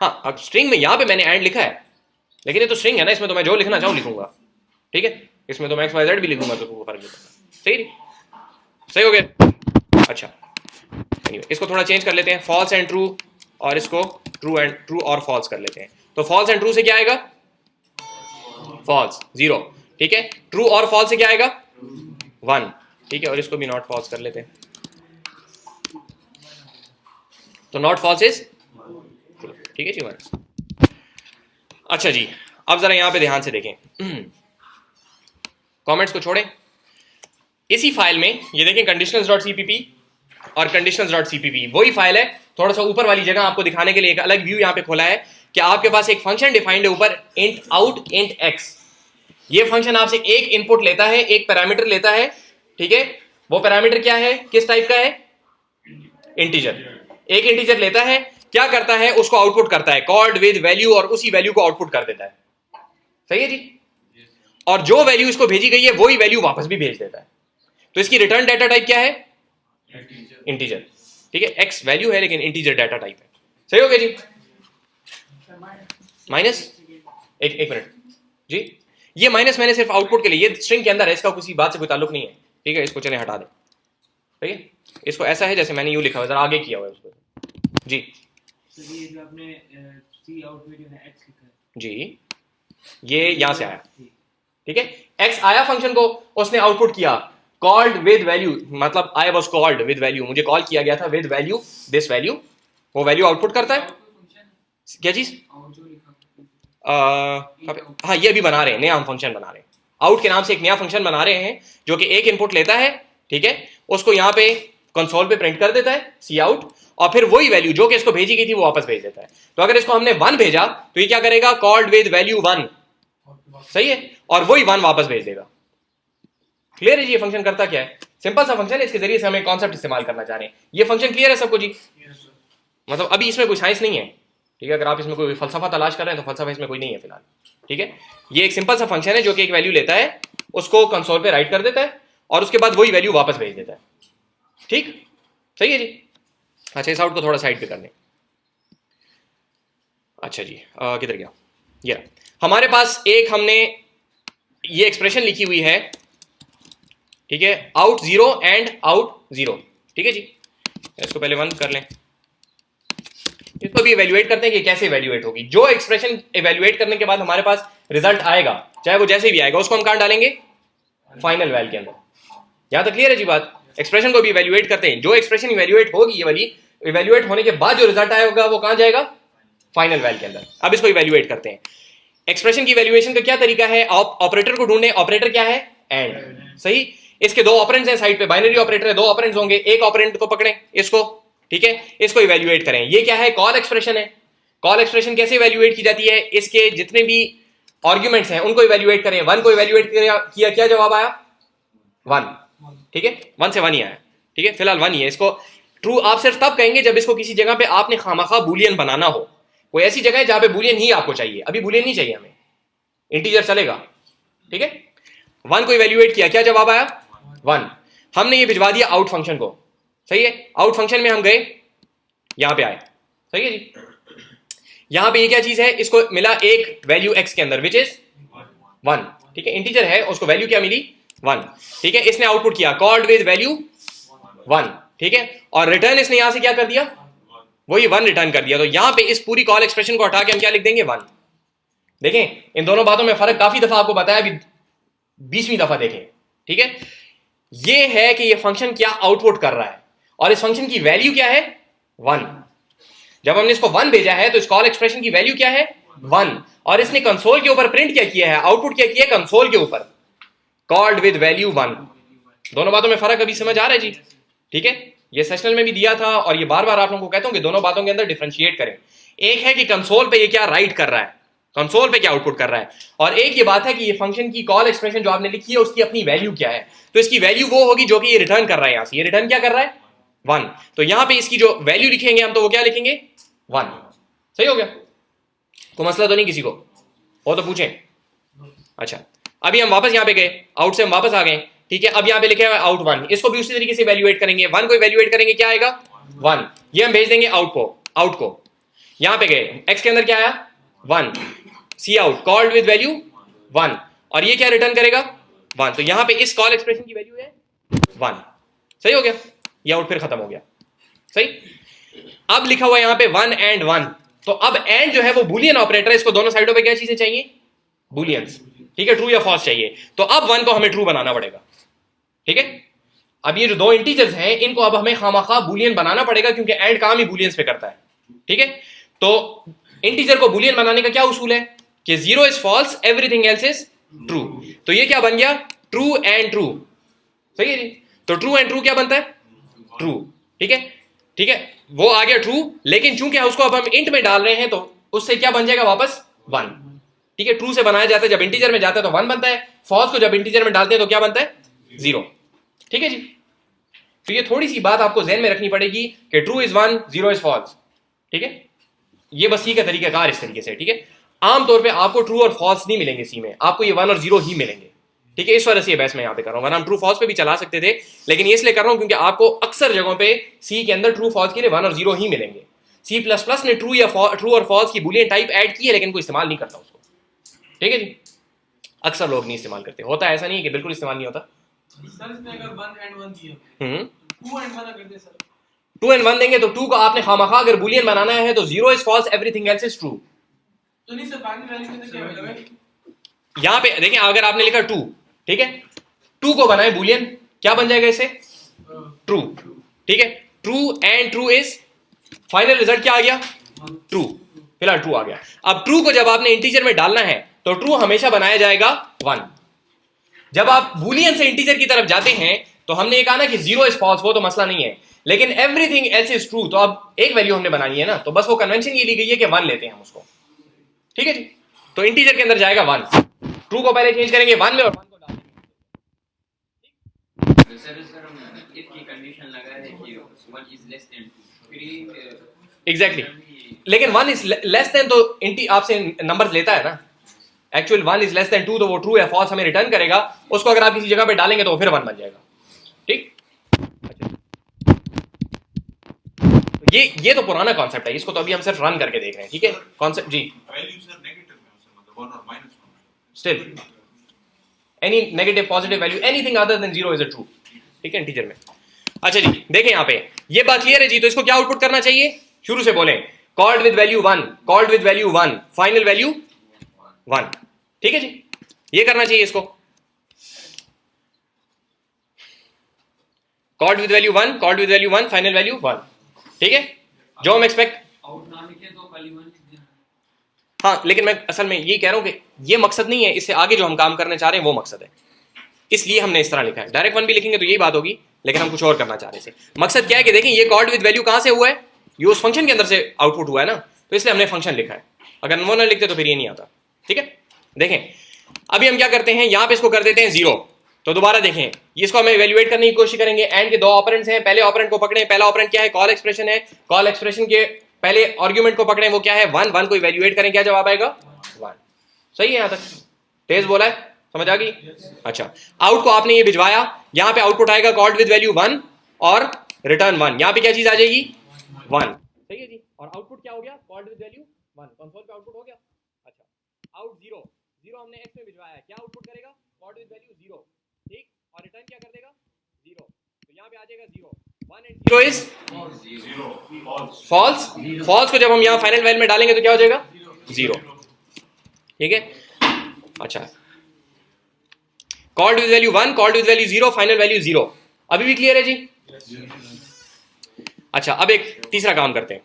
हाँ अब स्ट्रिंग में यहाँ पे मैंने एंड लिखा है, लेकिन ये तो स्ट्रिंग है ना, इसमें तो मैं जो लिखना चाहूँ लिखूंगा। ठीक है, इसमें तो मैं एक्स वाई जेड भी लिखूंगा तो कोई फर्क नहीं पड़ता। सही सही हो गया। अच्छा anyway, इसको थोड़ा चेंज कर लेते हैं, फॉल्स एंड ट्रू, और इसको ट्रू और फॉल्स कर लेते हैं। तो फॉल्स एंड ट्रू से क्या आएगा, फॉल्स 0। ठीक है, ट्रू और फॉल्स से क्या आएगा 1। ठीक है, और इसको भी नॉट फॉल्स कर लेते हैं, तो नॉट फॉल्स इज ठीक है जी 1। अच्छा जी, अब जरा यहां पे ध्यान से देखें, कमेंट्स को छोड़ें, इसी फाइल में ये देखें conditionals.cpp और conditionals.cpp वही फाइल है। थोड़ा सा ऊपर वाली जगह आपको दिखाने के लिए एक अलग व्यू यहाँ पे खोला है कि आपके पास एक फंक्शन डिफाइंड है ऊपर, int out int x। ये फंक्शन आपसे एक इनपुट लेता है, एक पैरामीटर लेता है। ठीक है, वो पैरामीटर क्या है, किस टाइप का है, इंटीजर। एक इंटीजर लेता है, क्या करता है, उसको आउटपुट करता है कॉल्ड विद वैल्यू, और उसी वैल्यू को आउटपुट कर देता है। सही है जी, और जो वैल्यू इसको भेजी गई है वही वैल्यू वापस भी भेज देता है। तो इसकी रिटर्न डाटा टाइप क्या है, इंटीजर। ठीक है, एक्स वैल्यू है लेकिन इंटीजर डाटा टाइप है। सही हो गया जी, माइनस एक मिनट जी, ये माइनस मैंने सिर्फ आउटपुट के लिए, ये स्ट्रिंग के अंदर है, इसका किसी बात से कोई ताल्लुक नहीं है। ठीक है, इसको चले हटा दें। ठीक है, इसको ऐसा है जैसे मैंने यूं लिखा हुआ, जरा आगे किया हुआ है उसको जी। सर ये जो आपने सी आउट में जो है एक्स लिखा है जी, ये यहां से आया। ठीक है, एक्स आया फंक्शन को, उसने आउटपुट किया कॉल्ड विद वैल्यू, मतलब I was called with value, मुझे कॉल किया गया था विद वैल्यू, दिस वैल्यू, वो वैल्यू आउटपुट करता है। क्या चीज, हाँ ये अभी बना रहे हैं, नया हम फंक्शन बना रहे हैं, आउट के नाम से एक नया फंक्शन बना रहे हैं जो कि एक इनपुट लेता है। ठीक है, उसको यहाँ पे कंसोल पे प्रिंट कर देता है सी आउट, और फिर वही वैल्यू जो कि इसको भेजी गई थी वो वापस भेज देता है। तो अगर इसको हमने 1 भेजा तो ये क्या करेगा, कॉल्ड विद वैल्यू 1। सही है, और वही 1 वापस भेज देगा। क्लियर है जी, ये फंक्शन करता क्या है, सिंपल सा फंक्शन है, इसके जरिए से हमें कॉन्सेप्ट इस्तेमाल करना चाह रहे हैं। ये फंक्शन क्लियर है सबको जी, मतलब अभी इसमें कोई साइंस नहीं है। ठीक है, अगर आप इसमें कोई फलसफा तलाश कर रहे हैं तो फलसफा इसमें कोई नहीं है फिलहाल। ठीक है, ये एक सिंपल सा फंक्शन है जो कि एक वैल्यू लेता है, उसको कंसोल पे राइट कर देता है, और उसके बाद वही वैल्यू वापस भेज देता है। ठीक, सही है जी। अच्छा, इस आउट को थोड़ा साइड पे कर लें। अच्छा जी, किधर गया, ये हमारे पास एक हमने ये एक्सप्रेशन लिखी हुई है। ठीक है, आउट 0 एंड आउट 0। ठीक है जी, इसको पहले 1 कर लें, इसको भी इवेल्युएट करते हैं कि कैसे इवेल्युएट होगी। जो एक्सप्रेशन इवेल्युएट करने के बाद हमारे पास रिजल्ट आएगा, चाहे वो जैसे भी आएगा, उसको हम कहां डालेंगे? फाइनल वैल के अंदर। यहां तक क्लियर है जी बात? एक्सप्रेशन को भी इवेल्युएट करते हैं, जो एक्सप्रेशन इवेल्युएट होगी ये वाली, इवेल्युएट होने के बाद जो रिजल्ट आएगा वो कहां जाएगा? फाइनल वैल के अंदर। अब इसको इवेल्युएट करते हैं। एक्सप्रेशन की इवेल्युएशन का क्या तरीका है? ऑपरेटर को ढूंढने। ऑपरेटर क्या है? एंड। सही। इसके दो ऑपरेंड्स हैं साइड पे, बाइनरी ऑपरेटर है, दो ऑपरेंड्स होंगे, एक ऑपरेंड को पकड़ें इसको, ठीक है, इसको इवेल्युएट करें। ये क्या है? कॉल एक्सप्रेशन है। कॉल एक्सप्रेशन कैसे इवेल्युएट की जाती है? इसके जितने भी आर्ग्यूमेंट्स हैं उनको इवेल्युएट करें। 1 को इवेल्युएट किया, क्या जवाब आया? 1, ठीक है, 1 से 1 ही आया, ठीक है, फिलहाल 1 ही है। इसको ट्रू आप सिर्फ तब कहेंगे जब इसको किसी जगह पे आपने खामखा बूलियन बनाना हो। कोई ऐसी जगह है जहां पे बूलियन ही आपको चाहिए, अभी बूलियन नहीं चाहिए हमें, इंटीजर चलेगा, ठीक है। 1 को इवेल्युएट किया, क्या जवाब आया? 1। हमने ये भिजवा दिया आउट फंक्शन को, सही है। आउट फंक्शन में हम गए, यहां पे आए, सही है जी। यहां पे ये क्या चीज है? इसको मिला एक वैल्यू x के अंदर, विच इज 1, ठीक है, इंटीजर है, उसको वैल्यू क्या मिली? 1, ठीक है। इसने आउटपुट किया कॉल्ड विद वैल्यू 1, ठीक है, और रिटर्न इसने यहां से क्या कर दिया? वही 1 रिटर्न कर दिया। तो यहां पे इस पूरी कॉल एक्सप्रेशन को हटा के हम क्या लिख देंगे? 1। देखें इन दोनों बातों में फर्क, काफी दफा आपको बताया, अभी 20वीं दफा देखें, ठीक है। ये है कि ये फंक्शन क्या आउटपुट कर रहा है, और इस फंक्शन की वैल्यू क्या है? 1। जब हमने इसको 1 भेजा है तो इस कॉल एक्सप्रेशन की वैल्यू क्या है? 1, और इसने कंसोल के ऊपर प्रिंट क्या किया है? आउटपुट क्या किया है? कंसोल के ऊपर कॉल्ड विद वैल्यू 1। दोनों बातों में फर्क अभी समझ आ रहा है जी? ठीक है, ये सेशनल में भी दिया था, और ये बार बार आप लोगों को कहता हूं कि दोनों बातों के अंदर डिफरेंशिएट करें। एक है कि कंसोल पे ये क्या राइट कर रहा है, कंसोल पे क्या आउटपुट कर रहा है, और एक ये बात है कि ये फंक्शन की कॉल एक्सप्रेशन जो आपने लिखी है उसकी अपनी वैल्यू क्या है। तो इसकी वैल्यू वो होगी जो कि ये रिटर्न कर रहा है, यहां से ये रिटर्न क्या कर रहा है? 1। तो यहां पे इसकी जो वैल्यू लिखेंगे हम, तो वो क्या लिखेंगे? 1। सही हो गया? कोई मसला तो नहीं किसी को? वो तो पूछें। अच्छा, अभी हम वापस यहां पे गए, आउट से हम वापस आ गए, ठीक है। अब यहां पे लिखे हुआ आउट 1, इसको भी उसी तरीके से इवैल्यूएट करेंगे। 1 को इवैल्यूएट करेंगे, क्या आएगा? 1। ये हम भेज देंगे आउट को। यहां पे गए, x के अंदर क्या आया? 1। सी आउट कॉल्ड विद वैल्यू 1, और ये क्या रिटर्न करेगा? 1। तो यहां पे इस कॉल एक्सप्रेशन की वैल्यू है 1। सही हो गया? ये आउट फिर खत्म हो गया, सही। अब लिखा हुआ यहां पे 1 and 1, तो अब एंड जो है वो बूलियन ऑपरेटर है, इसको दोनों साइडों पे क्या चीजें चाहिए? बूलियंस, ठीक है, ट्रू या फॉल्स चाहिए। तो अब 1 को हमें ट्रू बनाना पड़ेगा, ठीक है। अब ये जो दो इंटीजर्स हैं इनको अब हमें खामखा बूलियन बनाना पड़ेगा, क्योंकि एंड काम ही बूलियंस पे करता है, ठीक है। तो इंटीजर को बूलियन बनाने का क्या उसूल है कि 0 is false, everything else is true. तो ये क्या बन गया? ट्रू एंड ट्रू, सही है जी। तो ट्रू एंड ट्रू क्या बनता है? ट्रू, ठीक है, ठीक है, वो आ गया ट्रू। लेकिन चूंकि उसको अब हम इंट में डाल रहे हैं तो उससे क्या बन जाएगा वापस? 1, ठीक है। ट्रू से बनाया जाता है, जब इंटीजर में जाता है तो 1 बनता है, फॉल्स को जब इंटीजर में डालते हैं तो क्या बनता है? 0, ठीक है जी। तो ये थोड़ी सी बात आपको ध्यान में रखनी पड़ेगी कि ट्रू इज 1, 0 इज फॉल्स, ठीक है। ये बस सी का तरीकाकार इस तरीके से, ठीक है। आमतौर पे आपको ट्रू और फॉल्स नहीं मिलेंगे सी में, आपको ये 1 और 0 ही मिलेंगे, ठीक है। इस वजह से ये बहस मैं यहाँ पे कर रहा हूँ, वरना हम ट्रू फॉल्स पे भी चला सकते थे, लेकिन ये इसलिए कर रहा हूँ क्योंकि आपको अक्सर जगहों पे सी के अंदर ट्रू फॉल्स के लिए 1 और 0 ही मिलेंगे। C++ ने ट्रू और फॉल्स की बूलियन टाइप ऐड की है, लेकिन कोई इस्तेमाल नहीं करता उसको, ठीक है जी। अक्सर लोग नहीं इस्तेमाल करते, होता है ऐसा नहीं है कि बिल्कुल इस्तेमाल नहीं होता। सर इसमें अगर 1 and 1 दिया, 2 and 1 अगर दे सर, 2 and 1 देंगे तो 2 को आपने खामखा अगर बूलियन बनाना है तो 0 is false, everything else is true. तो नहीं सर फाइनल वैल्यू के अंदर क्या होगा? यहां पे देखिए, अगर आपने लिखा 2, ठीक है, 2 को बनाए बूलियन, क्या बन जाएगा इसे? ट्रू, ठीक है। True and true is final result क्या आ गया? ट्रू, फिलहाल ट्रू आ गया। अब ट्रू को जब आपने इंटीजर में डालना है तो ट्रू हमेशा बनाया जाएगा 1। जब आप बूलियन से इंटीजर की तरफ जाते हैं तो हमने ये कहा ना कि 0 इज फॉल्स, वो तो मसला नहीं है, लेकिन एवरीथिंग एल्स इज ट्रू। तो अब एक वैल्यू हमने बनानी है ना, तो बस वो कन्वेंशन ये ली गई है कि 1 लेते हैं हम उसको, ठीक है जी। तो इंटीजर के अंदर जाएगा 1, ट्रू को पहले चेंज करेंगे 1 में और 1 को डाल देंगे। सर if की कंडीशन लगा है कि 1 is less than 2, फिर एग्जैक्टली, लेकिन 1 इज लेस देन तो इंटी आपसे नंबर्स लेता है ना। एक्चुअल 1 इज लेस देन 2, तो वो ट्रू या फॉल्स हमें रिटर्न करेगा, उसको अगर आप किसी जगह पे डालेंगे तो वो फिर 1 बन जाएगा, ठीक। ये तो पुराना कॉन्सेप्ट है, इसको तो अभी हम सिर्फ रन करके देख रहे हैं, ठीक है। कॉन्सेप्ट जी, वैल्यू सर नेगेटिव में उससे मतलब 1 और minus still any negative positive value anything other than 0 is a true, ठीक है, इंटीजर में। अच्छा जी, देखें यहाँ पे ये बात क्लियर है जी। तो इसको क्या आउटपुट करना चाहिए? शुरू से बोलें, called with value 1, called with value 1, final value 1। ठीक है जी, ये करना चाहिए इसको। Called with value 1, called with value 1, final value 1। ठीक है, जो हम एक्सपेक्ट, आउट ना लिखे तो खाली 1 लिख देना। हाँ लेकिन मैं असल में ये कह रहा हूं कि ये मकसद नहीं है, इससे आगे जो हम काम करने चाह रहे हैं वो मकसद है, इसलिए हमने इस तरह लिखा है। डायरेक्ट 1 भी लिखेंगे तो यही बात होगी, लेकिन हम कुछ और करना चाह रहे थे। मकसद क्या है कि देखें ये कॉल्ड विद वैल्यू कहां से हुआ है, ये उस फंक्शन के अंदर से आउटपुट हुआ है ना, तो इसलिए हमने फंक्शन लिखा है। अगर वो ना लिखते तो फिर ये नहीं आता। ठीक है, देखें अभी हम क्या करते हैं, यहां पे इसको कर देते हैं 0। तो दोबारा देखें, इसको हम इवैल्यूएट करने की कोशिश करेंगे। एंड के 2 ऑपरेंड्स हैं, पहले ऑपरेंड को पकड़ें। पहला ऑपरेंड क्या है, कॉल एक्सप्रेशन है। कॉल एक्सप्रेशन के पहले आर्गुमेंट को पकड़ें, वो क्या है 1, 1 को इवैल्यूएट करें, क्या जवाब आएगा 1। सही है, यहां तक तेज बोला है, समझ आ गई। अच्छा, आउट को आपने ये भिजवाया, यहां पे आउटपुट आएगा कॉल्ड विद वैल्यू 1 और रिटर्न 1। यहां पे क्या चीज आ जाएगी 1। सही है जी, और आउटपुट क्या हो गया, कॉल्ड विद वैल्यू 1, कंसोल पे आउटपुट हो गया। अच्छा, आउट 0, 0 हमने एक्स में भिजवाया है, क्या आउटपुट करेगा कॉल्ड विद वैल्यू 0। ठीक, और रिटर्न क्या कर देगा 0। तो यहां पे आ जाएगा 0, 1 एंड 0 इज फॉल्स। फॉल्स को जब हम यहां फाइनल वैल्यू में डालेंगे तो क्या हो जाएगा 0। ठीक है, अच्छा, called with value 1, called with value 0, final value 0। अभी भी क्लियर है जी। अच्छा, अब एक तीसरा काम करते हैं,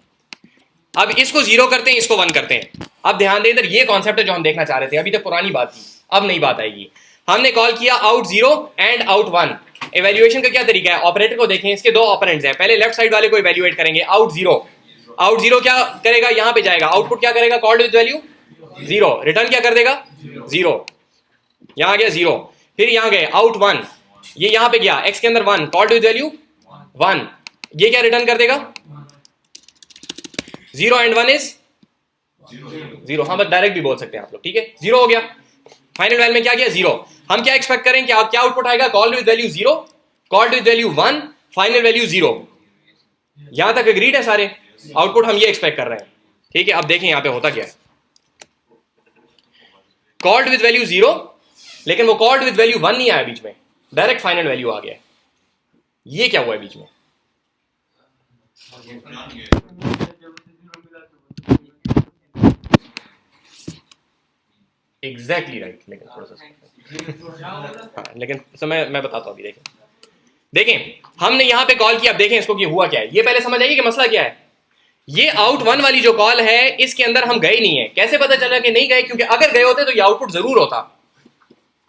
अब इसको 0 करते हैं, इसको 1 करते हैं। अब ध्यान दें, इधर ये कॉन्सेप्ट है जो हम देखना चाह रहे थे, अभी तक पुरानी बात थी, अब नई बात आएगी। हमने कॉल किया आउट 0 एंड आउट 1। इवैल्यूएशन का क्या तरीका है, ऑपरेटर को देखें, इसके 2 ऑपरेंड्स हैं। पहले लेफ्ट साइड वाले को इवैल्यूएट करेंगे, आउट 0। आउट 0 क्या करेगा, यहां पे जाएगा, आउटपुट क्या करेगा कॉल्ड विद वैल्यू 0, रिटर्न क्या कर देगा 0। यहां गया 0, फिर यहां गए आउट 1, ये यहां पे गया एक्स के अंदर 1, कॉल्ड विद वैल्यू 1, ये क्या रिटर्न कर देगा 0 एंड 1 इज 0। हाँ, बस डायरेक्ट भी बोल सकते हैं आप लोग। ठीक है, 0 हो गया। फाइनल वैल्यू में क्या गया 0। हम क्या एक्सपेक्ट करें कि क्या आउटपुट आएगा, called with value 0, called with value 1, final value 0। यहां तक एग्रीड है सारे, आउटपुट हम ये एक्सपेक्ट कर रहे हैं। ठीक है, अब देखें यहां पे होता क्या है, कॉल्ड विद वैल्यू 0, लेकिन वो कॉल्ड विद वैल्यू 1 नहीं आया बीच में, डायरेक्ट फाइनल वैल्यू आ गया। ये क्या हुआ है बीच में, एग्जैक्टली राइट। लेकिन थोड़ा सा हाँ, लेकिन समय मैं बताता हूं अभी। देखें हमने यहां पे कॉल किया, अब देखें इसको कि हुआ क्या है। ये पहले समझ आइए कि मसला क्या है। ये आउट 1 वाली जो कॉल है, इसके अंदर हम गए नहीं है। कैसे पता चला कि नहीं गए, क्योंकि अगर गए होते तो ये आउटपुट जरूर होता।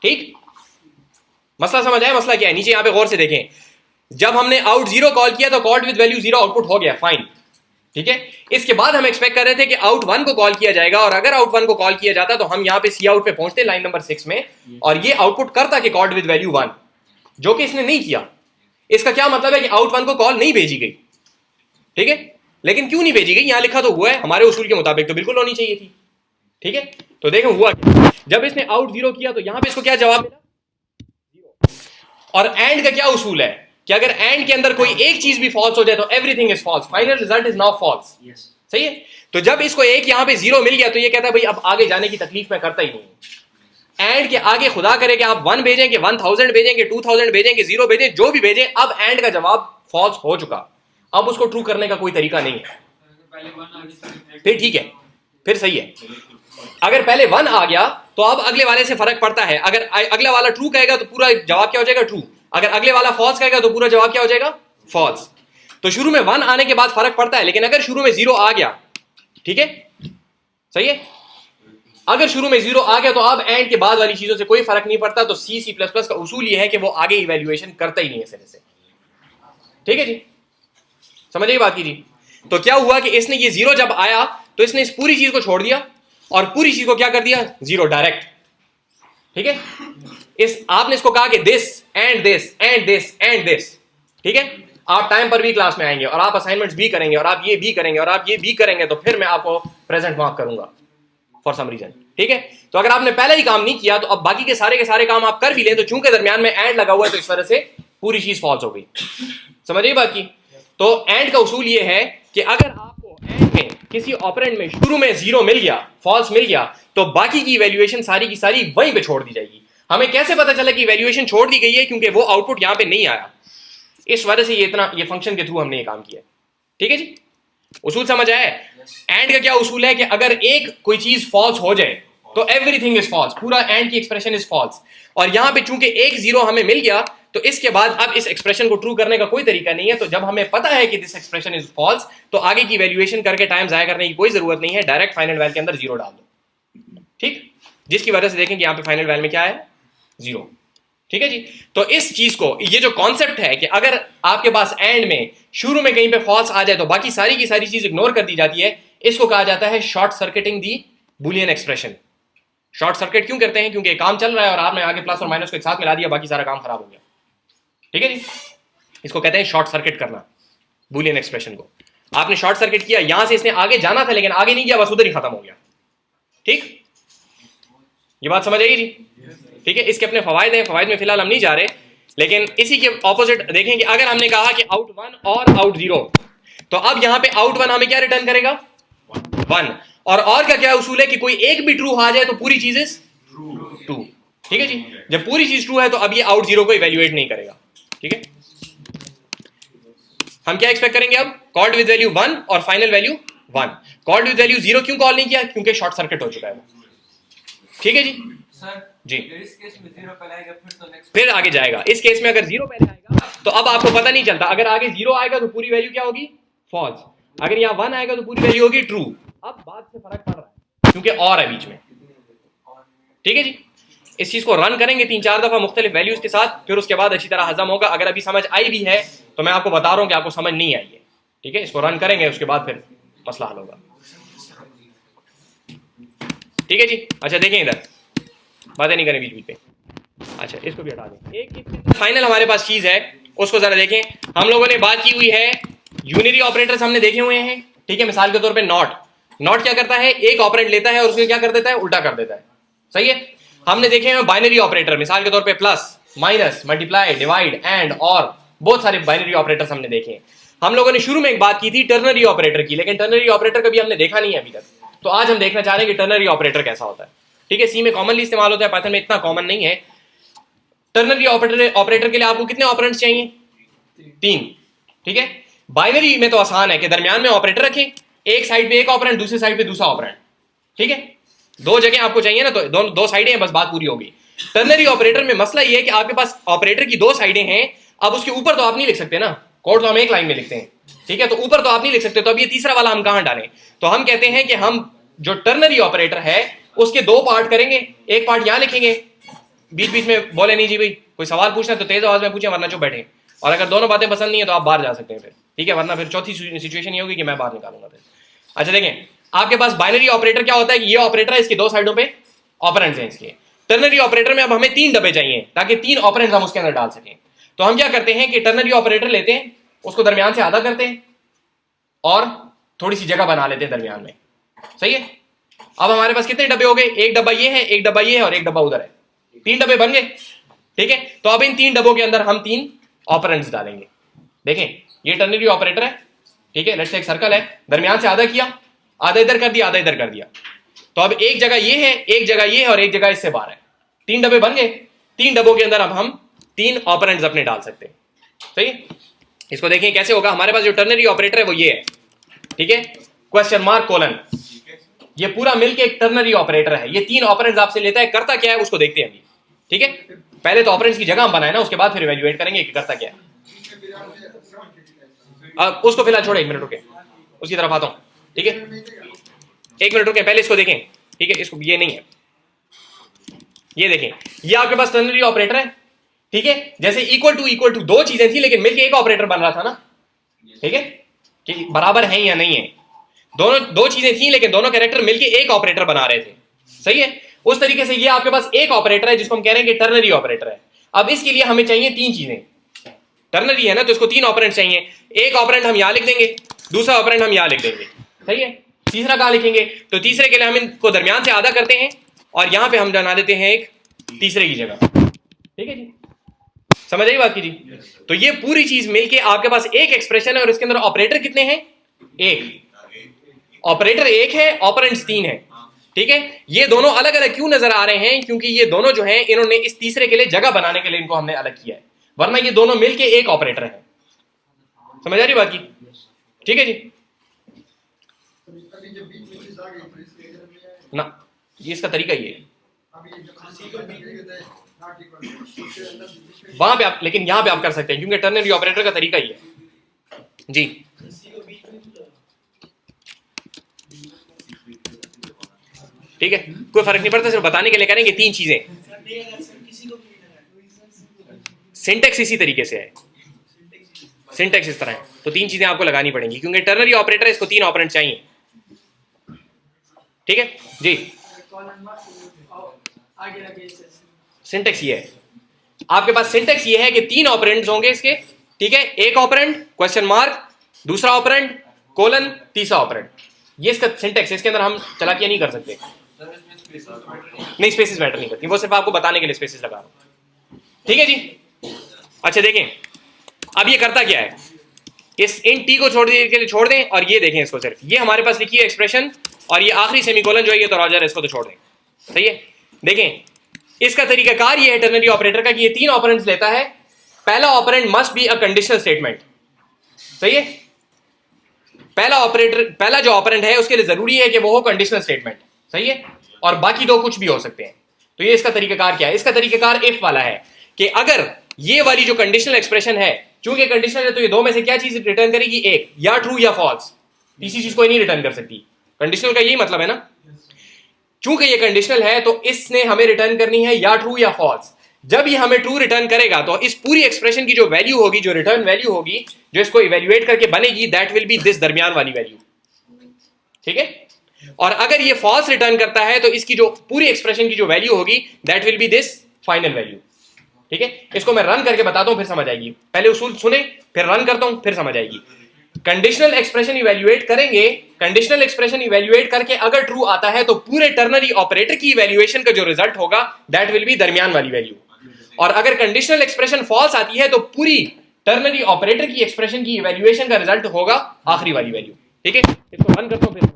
ठीक, मसला समझ आया, मसला क्या है, नीचे यहां पे गौर से देखें। जब हमने आउट 0 कॉल किया तो कॉल्ड विद वैल्यू 0 आउटपुट हो गया, फाइन। ठीक है, इसके बाद हम एक्सपेक्ट कर रहे थे कि आउट 1 को कॉल किया जाएगा, और अगर आउट 1 को कॉल किया जाता तो हम यहां पे सी आउट पे पहुंचते लाइन नंबर 6 में, और ये आउटपुट करता कि कॉल्ड विद वैल्यू 1, जो कि इसने नहीं किया। इसका क्या मतलब है कि आउट 1 को कॉल नहीं भेजी गई। ठीक है, लेकिन क्यों नहीं भेजी गई, यहां लिखा तो हुआ है, हमारे उसूल के मुताबिक तो बिल्कुल होनी चाहिए थी। ठीक है, तो देखें हुआ क्या, जब इसने आउट 0 किया तो यहां पे इसको क्या जवाब मिला 0। और एंड का क्या उसूल है कि अगर एंड के अंदर कोई एक चीज भी फॉल्स हो जाए तो everything is false, final result is now false. सही है, तो जब इसको एक यहां पे 0 मिल गया तो ये कहता है भाई अब आगे जाने की तकलीफ मैं करता ही नहीं। एंड के आगे खुदा करे कि आप 1 भेजें, कि 1000 भेजें, कि 2000 भेजें, कि 0 भेजें, जो भी भेजें, अब एंड का जवाब फॉल्स हो चुका, अब उसको ट्रू करने का कोई तरीका नहीं है। फिर ठीक है, फिर सही है। अगर पहले 1 आ गया तो अब अगले वाले से फर्क पड़ता है। अगर अगला वाला ट्रू कहेगा तो पूरा जवाब क्या हो जाएगा ट्रू, अगर अगले वाला फॉल्स कहेगा तो पूरा जवाब क्या हो जाएगा फॉल्स। तो शुरू में 1 आने के बाद फर्क पड़ता है, लेकिन अगर शुरू में 0 आ गया, ठीक है, सही है, अगर शुरू में 0 आ गया तो अब एंड के बाद वाली चीजों से कोई फर्क नहीं पड़ता। तो C++ का उसूल ये है कि वो आगे इवैल्यूएशन करता ही नहीं है सिरे से। ठीक है जी, समझ गई बात की जी। तो क्या हुआ कि इसने ये 0 जब आया तो इसने इस पूरी चीज को छोड़ दिया और पूरी चीज को क्या कर दिया 0 डायरेक्ट। ठीक है, इस आपने इसको कहा कि this and this and this and this. ठीक है, आप टाइम पर भी क्लास में आएंगे और आप असाइनमेंट्स भी करेंगे और आप ये भी करेंगे और आप ये भी करेंगे, तो फिर मैं आपको प्रेजेंट मार्क करूंगा फॉर सम रीजन। ठीक है, तो अगर आपने पहले ही काम नहीं किया तो अब बाकी के सारे काम आप कर भी लें, तो चूंकि दरमियान में एंड लगा हुआ है तो इस वजह से पूरी चीज फॉल्स हो गई। समझिए बात की। तो एंड का उसूल ये है कि अगर आपको एंड में किसी ऑपरेंड में शुरू में 0 मिल गया, फॉल्स मिल गया, तो बाकी की इवैल्यूएशन सारी की सारी वहीं पे छोड़ दी जाएगी। हमें कैसे पता चला कि इवैल्यूएशन छोड़ दी गई है, क्योंकि वो आउटपुट यहां पे नहीं आया। इस वजह से ये फंक्शन के थ्रू हमने ये काम किया। ठीक है जी, उसूल समझ आया? एंड का क्या उसूल है कि अगर एक कोई चीज फॉल्स हो जाए तो एवरीथिंग इज फॉल्स, पूरा एंड की एक्सप्रेशन इज फॉल्स। और यहां पे चूंकि एक जीरो हमें मिल गया तो इसके बाद अब इस एक्सप्रेशन को ट्रू करने का कोई तरीका नहीं है। तो जब हमें पता है कि दिस एक्सप्रेशन इज फॉल्स तो आगे की वैल्यूएशन करके टाइम जाया करने की कोई जरूरत नहीं है, डायरेक्ट फाइनल वैल्यू के अंदर जीरो डाल दो। ठीक, जिसकी वजह से देखेंगे यहां पे फाइनल वैल्यू में क्या है, जीरो। ठीक है जी। तो इस चीज को, ये जो कॉन्सेप्ट है कि अगर आपके पास एंड में शुरू में कहीं पे फॉल्स आ जाए तो बाकी सारी की सारी चीज इग्नोर कर दी जाती है, इसको कहा जाता है शॉर्ट सर्किटिंग दी बुलियन एक्सप्रेशन। शॉर्ट सर्किट क्यों करते हैं? क्योंकि काम चल रहा है और आपने आगे प्लस और माइनस को एक साथ मिला दिया, बाकी सारा काम खराब हो गया। ठीक है जी, इसको कहते हैं शॉर्ट सर्किट करना बुलियन एक्सप्रेशन को। आपने शॉर्ट सर्किट किया, यहां से इसने आगे जाना था लेकिन आगे नहीं गया, बस उधर ही खत्म हो गया। ठीक, ये बात समझ आएगी जी? ठीक है, इसके अपने फवायद हैं, फवायद में फिलहाल हम नहीं जा रहे, लेकिन इसी के ऑपोजिट देखें कि अगर हमने कहा कि आउट 1 और आउट 0, तो अब यहां पे आउट 1 हमें क्या रिटर्न करेगा, 1। और का क्या उसूल है कि कोई एक भी ट्रू आ जाए तो पूरी चीज इज ट्रू। ठीक है जी, जब पूरी चीज ट्रू है तो अब ये आउट 0 को इवैल्यूएट नहीं करेगा। ठीक है, हम क्या एक्सपेक्ट करेंगे अब, कॉल्ड विद वैल्यू 1 और final value 1। Called with value 0 क्यों कॉल नहीं किया? क्योंकि शॉर्ट सर्किट हो चुका है। ठीक है जी सर जी, इस केस में 0 पहले आएगा फिर तो नेक्स्ट फिर आगे जाएगा। इस केस में अगर 0 पहले आएगा तो अब आपको पता नहीं चलता, अगर आगे 0 आएगा तो पूरी वैल्यू क्या होगी, फॉल्स। अगर यहाँ 1 आएगा तो पूरी वैल्यू होगी ट्रू। अब बात से फर्क पड़ रहा है क्योंकि और है बीच में। ठीक है जी, इस चीज को रन करेंगे 3-4 दफा मुख्तलिफ वैल्यूज के साथ, फिर उसके बाद अच्छी तरह हजम होगा। अगर अभी समझ आई भी है तो मैं आपको बता रहा हूं कि आपको समझ नहीं आई है। ठीक है, इसको रन करेंगे, उसके बाद फिर मसला हल होगा। ठीक है जी, अच्छा देखें इधर, बातें नहीं करें बीच बीच पे। अच्छा, इसको भी हटा दें। एक फाइनल हमारे पास चीज है, उसको जरा देखें। हम लोगों ने बात की हुई है, यूनिरी ऑपरेटर्स हमने देखे हुए हैं। ठीक है, मिसाल के तौर पे नॉट क्या करता है, एक ऑपरेंड लेता है और उसको क्या कर देता है, उल्टा कर देता है। सही है। हमने देखे हैं बाइनरी ऑपरेटर, मिसाल के तौर पे plus, minus, multiply, divide, and, और बहुत सारे बाइनरी ऑपरेटर्स हमने देखे हैं। हम लोगों ने शुरू में एक बात की थी टर्नरी ऑपरेटर की, लेकिन टर्नरी ऑपरेटर कभी हमने देखा नहीं है अभी तक। तो आज हम देखना चाह रहे हैं कि टर्नरी ऑपरेटर कैसा होता है। ठीक है, सी में कॉमनली इस्तेमाल होता है, पाइथन में इतना कॉमन नहीं है। टर्नरी ऑपरेटर के लिए आपको कितने ऑपरेंड्स चाहिए, 3। ठीक है, बाइनरी में तो आसान है कि दरमियान में ऑपरेटर रखें, एक साइड पे एक ऑपरेंड, दूसरी साइड पे दूसरा ऑपरेंड। ठीक है, 2 जगह आपको चाहिए ना, तो दो साइडें हैं, बस बात पूरी होगी। टर्नरी ऑपरेटर में मसला ये है कि आपके पास ऑपरेटर की 2 साइडें हैं। अब उसके ऊपर तो आप नहीं लिख सकते ना, कोड तो हम एक लाइन में लिखते हैं। ठीक है, तो ऊपर तो आप नहीं लिख सकते, तो अब ये तीसरा वाला हम कहां डालें? तो हम कहते हैं कि हम जो टर्नरी ऑपरेटर है उसके 2 पार्ट करेंगे। एक पार्ट यहां लिखेंगे, बीच बीच में बोले नहीं जी भाई, कोई सवाल पूछना है तो तेज आवाज में पूछे, वरना चुप बैठे। और अगर दोनों बातें पसंद नहीं है तो आप बाहर जा सकते हैं फिर। ठीक है, वरना फिर चौथी सिचुएशन ये होगी कि मैं बाहर निकालूंगा फिर। अच्छा देखें, आपके पास बाइनरी ऑपरेटर क्या होता है कि ये ऑपरेटर है, इसकी 2 साइडों पे ऑपरेंड्स हैं इसके। टर्नरी ऑपरेटर में अब हमें 3 डब्बे चाहिए ताकि 3 ऑपरेंड्स हम उसके अंदर डाल सकें। तो हम क्या करते हैं कि टर्नरी ऑपरेटर लेते हैं, उसको दरमियान से आधा करते हैं और थोड़ी सी जगह बना लेते हैं दरमियान में। सही है। अब हमारे पास कितने डब्बे हो गए, एक डब्बा ये है, एक डब्बा ये है और एक डब्बा उधर है। 3 डब्बे बन गए। ठीक है, तो अब इन 3 डब्बों के अंदर हम 3 ऑपरेंड्स डालेंगे। देखें, ये टर्नरी ऑपरेटर है। ठीक है, लेट्स से एक सर्कल है, दरमियान से आधा किया, आधा इधर कर दिया, आधा इधर कर दिया। तो अब एक जगह ये है, एक जगह ये है और एक जगह इससे बाहर है। 3 डब्बे बन गए। 3 डब्बों के अंदर अब हम 3 ऑपरेंड्स अपने डाल सकते हैं। सही, इसको देखें कैसे होगा। हमारे पास जो टर्नरी ऑपरेटर है वो ये है। ठीक है, क्वेश्चन मार्क कोलन, ये पूरा मिलके एक टर्नरी ऑपरेटर है। ये 3 ऑपरेंड्स आपसे लेता है, करता क्या है उसको देखते हैं अभी। ठीक है, पहले तो ऑपरेंड्स की जगह हम बनाए ना, उसके बाद फिर इवैल्यूएट करेंगे कि करता क्या है। अब उसको फिलहाल छोड़े, 1 मिनट रुके, उसकी तरफ आता हूं। ठीक है, 1 मिनट रुके, पहले इसको देखें। ठीक है, इसको ये नहीं है, ये देखें, ये आपके पास टर्नरी ऑपरेटर है। ठीक है, जैसे इक्वल टू 2 चीजें थी लेकिन मिलके एक ऑपरेटर बन रहा था ना। ठीक है, कि बराबर है या नहीं है, दोनों 2 चीजें थी लेकिन दोनों कैरेक्टर मिलके एक ऑपरेटर बना रहे थे। सही है, उस तरीके से ये आपके पास एक ऑपरेटर है जिसको हम कह रहे हैं कि टर्नरी ऑपरेटर है। अब इसके लिए हमें चाहिए 3 चीजें। टर्नरी है ना, तो इसको 3 ऑपरेंड चाहिए। एक ऑपरेंड हम यहां लिख देंगे, दूसरा ऑपरेंड हम यहां लिख देंगे। सही है, तीसरा कहां लिखेंगे? तो तीसरे के लिए हम इनको दरमियान से आधा करते हैं और यहां पे हम बना देते हैं एक तीसरे की जगह। ठीक है जी, समझ आई बात की जी? तो ये पूरी चीज मिलके आपके पास एक एक्सप्रेशन है और इसके अंदर ऑपरेटर कितने हैं? 1 ऑपरेटर 1 है, ऑपरेंड्स 3 है। ठीक है, ये दोनों अलग अलग क्यों नजर आ रहे हैं? क्योंकि ये दोनों जो हैं इन्होंने इस तीसरे के लिए जगह बनाने के लिए इनको हमने अलग किया है, वरना ये दोनों मिलके एक ऑपरेटर है। समझ आ रही बात की? ठीक है जी, अभी जब बीच में चीज आ गई तो इसके इधर में आया। ना, ये इसका तरीका ये है। अभी जब सी को बीच में कहते हैं नॉट इक्वल उसके अंदर बीच में वहां पे आप, लेकिन यहाँ पे आप कर सकते हैं क्योंकि टर्नरी ऑपरेटर का तरीका ही है जी। सी को बीच में तो ठीक है, कोई फर्क नहीं पड़ता, सिर्फ बताने के लिए करेंगे तीन चीजें। सर नहीं अगर सर किसी को भी नहीं लगाया सिंटेक्स इसी तरीके से है, सिंटेक्स इस तरह है, तो तीन चीजें आपको लगानी पड़ेंगी क्योंकि टर्नरी ऑपरेटर इसको तीन ऑपरेंट चाहिए। ठीक है जी, कॉलन मार्क आगे लगे सिंटेक्स ये है, आपके पास सिंटेक्स ये है कि तीन ऑपरेंड्स होंगे इसके। ठीक है, एक ऑपरेंड क्वेश्चन मार्क, दूसरा ऑपरेंड कोलन, तीसरा ऑपरेंड। ये इसका सिंटेक्स है, इसके अंदर हम चालाकियां नहीं कर सकते। सर इसमें स्पेस मैटर नहीं, स्पेसेस मैटर नहीं करती, वो सिर्फ आपको बताने के लिए स्पेसेस लगा रहा हूं। ठीक है जी, अच्छा देखें अब ये करता क्या है, इस इन टी को छोड़ दें और ये देखें इसको, सिर्फ ये हमारे पास लिखी है एक्सप्रेशन और ये आखिरी सेमीकोलन जो है ये तो रॉजर है, इसको तो छोड़ दें। सही है, देखें इसका तरीकाकार ये है टर्नरी ऑपरेटर का कि ये तीन ऑपरेंड्स लेता है। पहला operand must be a conditional statement. सही है, पहला जो ऑपरेंड है उसके लिए जरूरी है कि वो हो कंडीशनल स्टेटमेंट। सही है, और बाकी दो कुछ भी हो सकते हैं। तो ये इसका तरीकाकार क्या है, इसका तरीकाकार इफ वाला है कि अगर ये वाली जो कंडीशनल एक्सप्रेशन है, चूंकि कंडीशनल है तो ये दो में से क्या चीज रिटर्न करेगी, एक या ट्रू या फॉल्स, तीसरी चीज कोई नहीं रिटर्न कर सकती। कंडीशनल का यही मतलब है ना, चूंकि ये कंडीशनल है तो इसने हमें रिटर्न करनी है या ट्रू या फॉल्स। जब ये हमें ट्रू रिटर्न करेगा तो इस पूरी एक्सप्रेशन की जो वैल्यू होगी, जो रिटर्न वैल्यू होगी, जो इसको इवेल्युएट करके बनेगी, दैट विल बी दिस दरमियान वाली वैल्यू। ठीक है, और अगर ये फॉल्स रिटर्न करता है तो इसकी जो पूरी एक्सप्रेशन की जो वैल्यू होगी that will be this final value. ठीक है, इसको मैं रन करके बताता हूं फिर समझ आएगी। पहले उसूल सुने फिर रन करता हूं फिर समझ आएगी। कंडीशनल एक्सप्रेशन इवैल्यूएट करेंगे, कंडीशनल एक्सप्रेशन इवैल्यूएट करके अगर ट्रू आता है तो पूरे टर्नरी ऑपरेटर की इवैल्यूएशन का जो रिजल्ट होगा दैट विल बी दरमियान वाली वैल्यू। और अगर कंडीशनल एक्सप्रेशन फॉल्स आती है तो पूरी टर्नरी ऑपरेटर की एक्सप्रेशन की इवैल्यूएशन का रिजल्ट होगा आखिरी वाली वैल्यू। ठीक है, इसको रन करता हूं फिर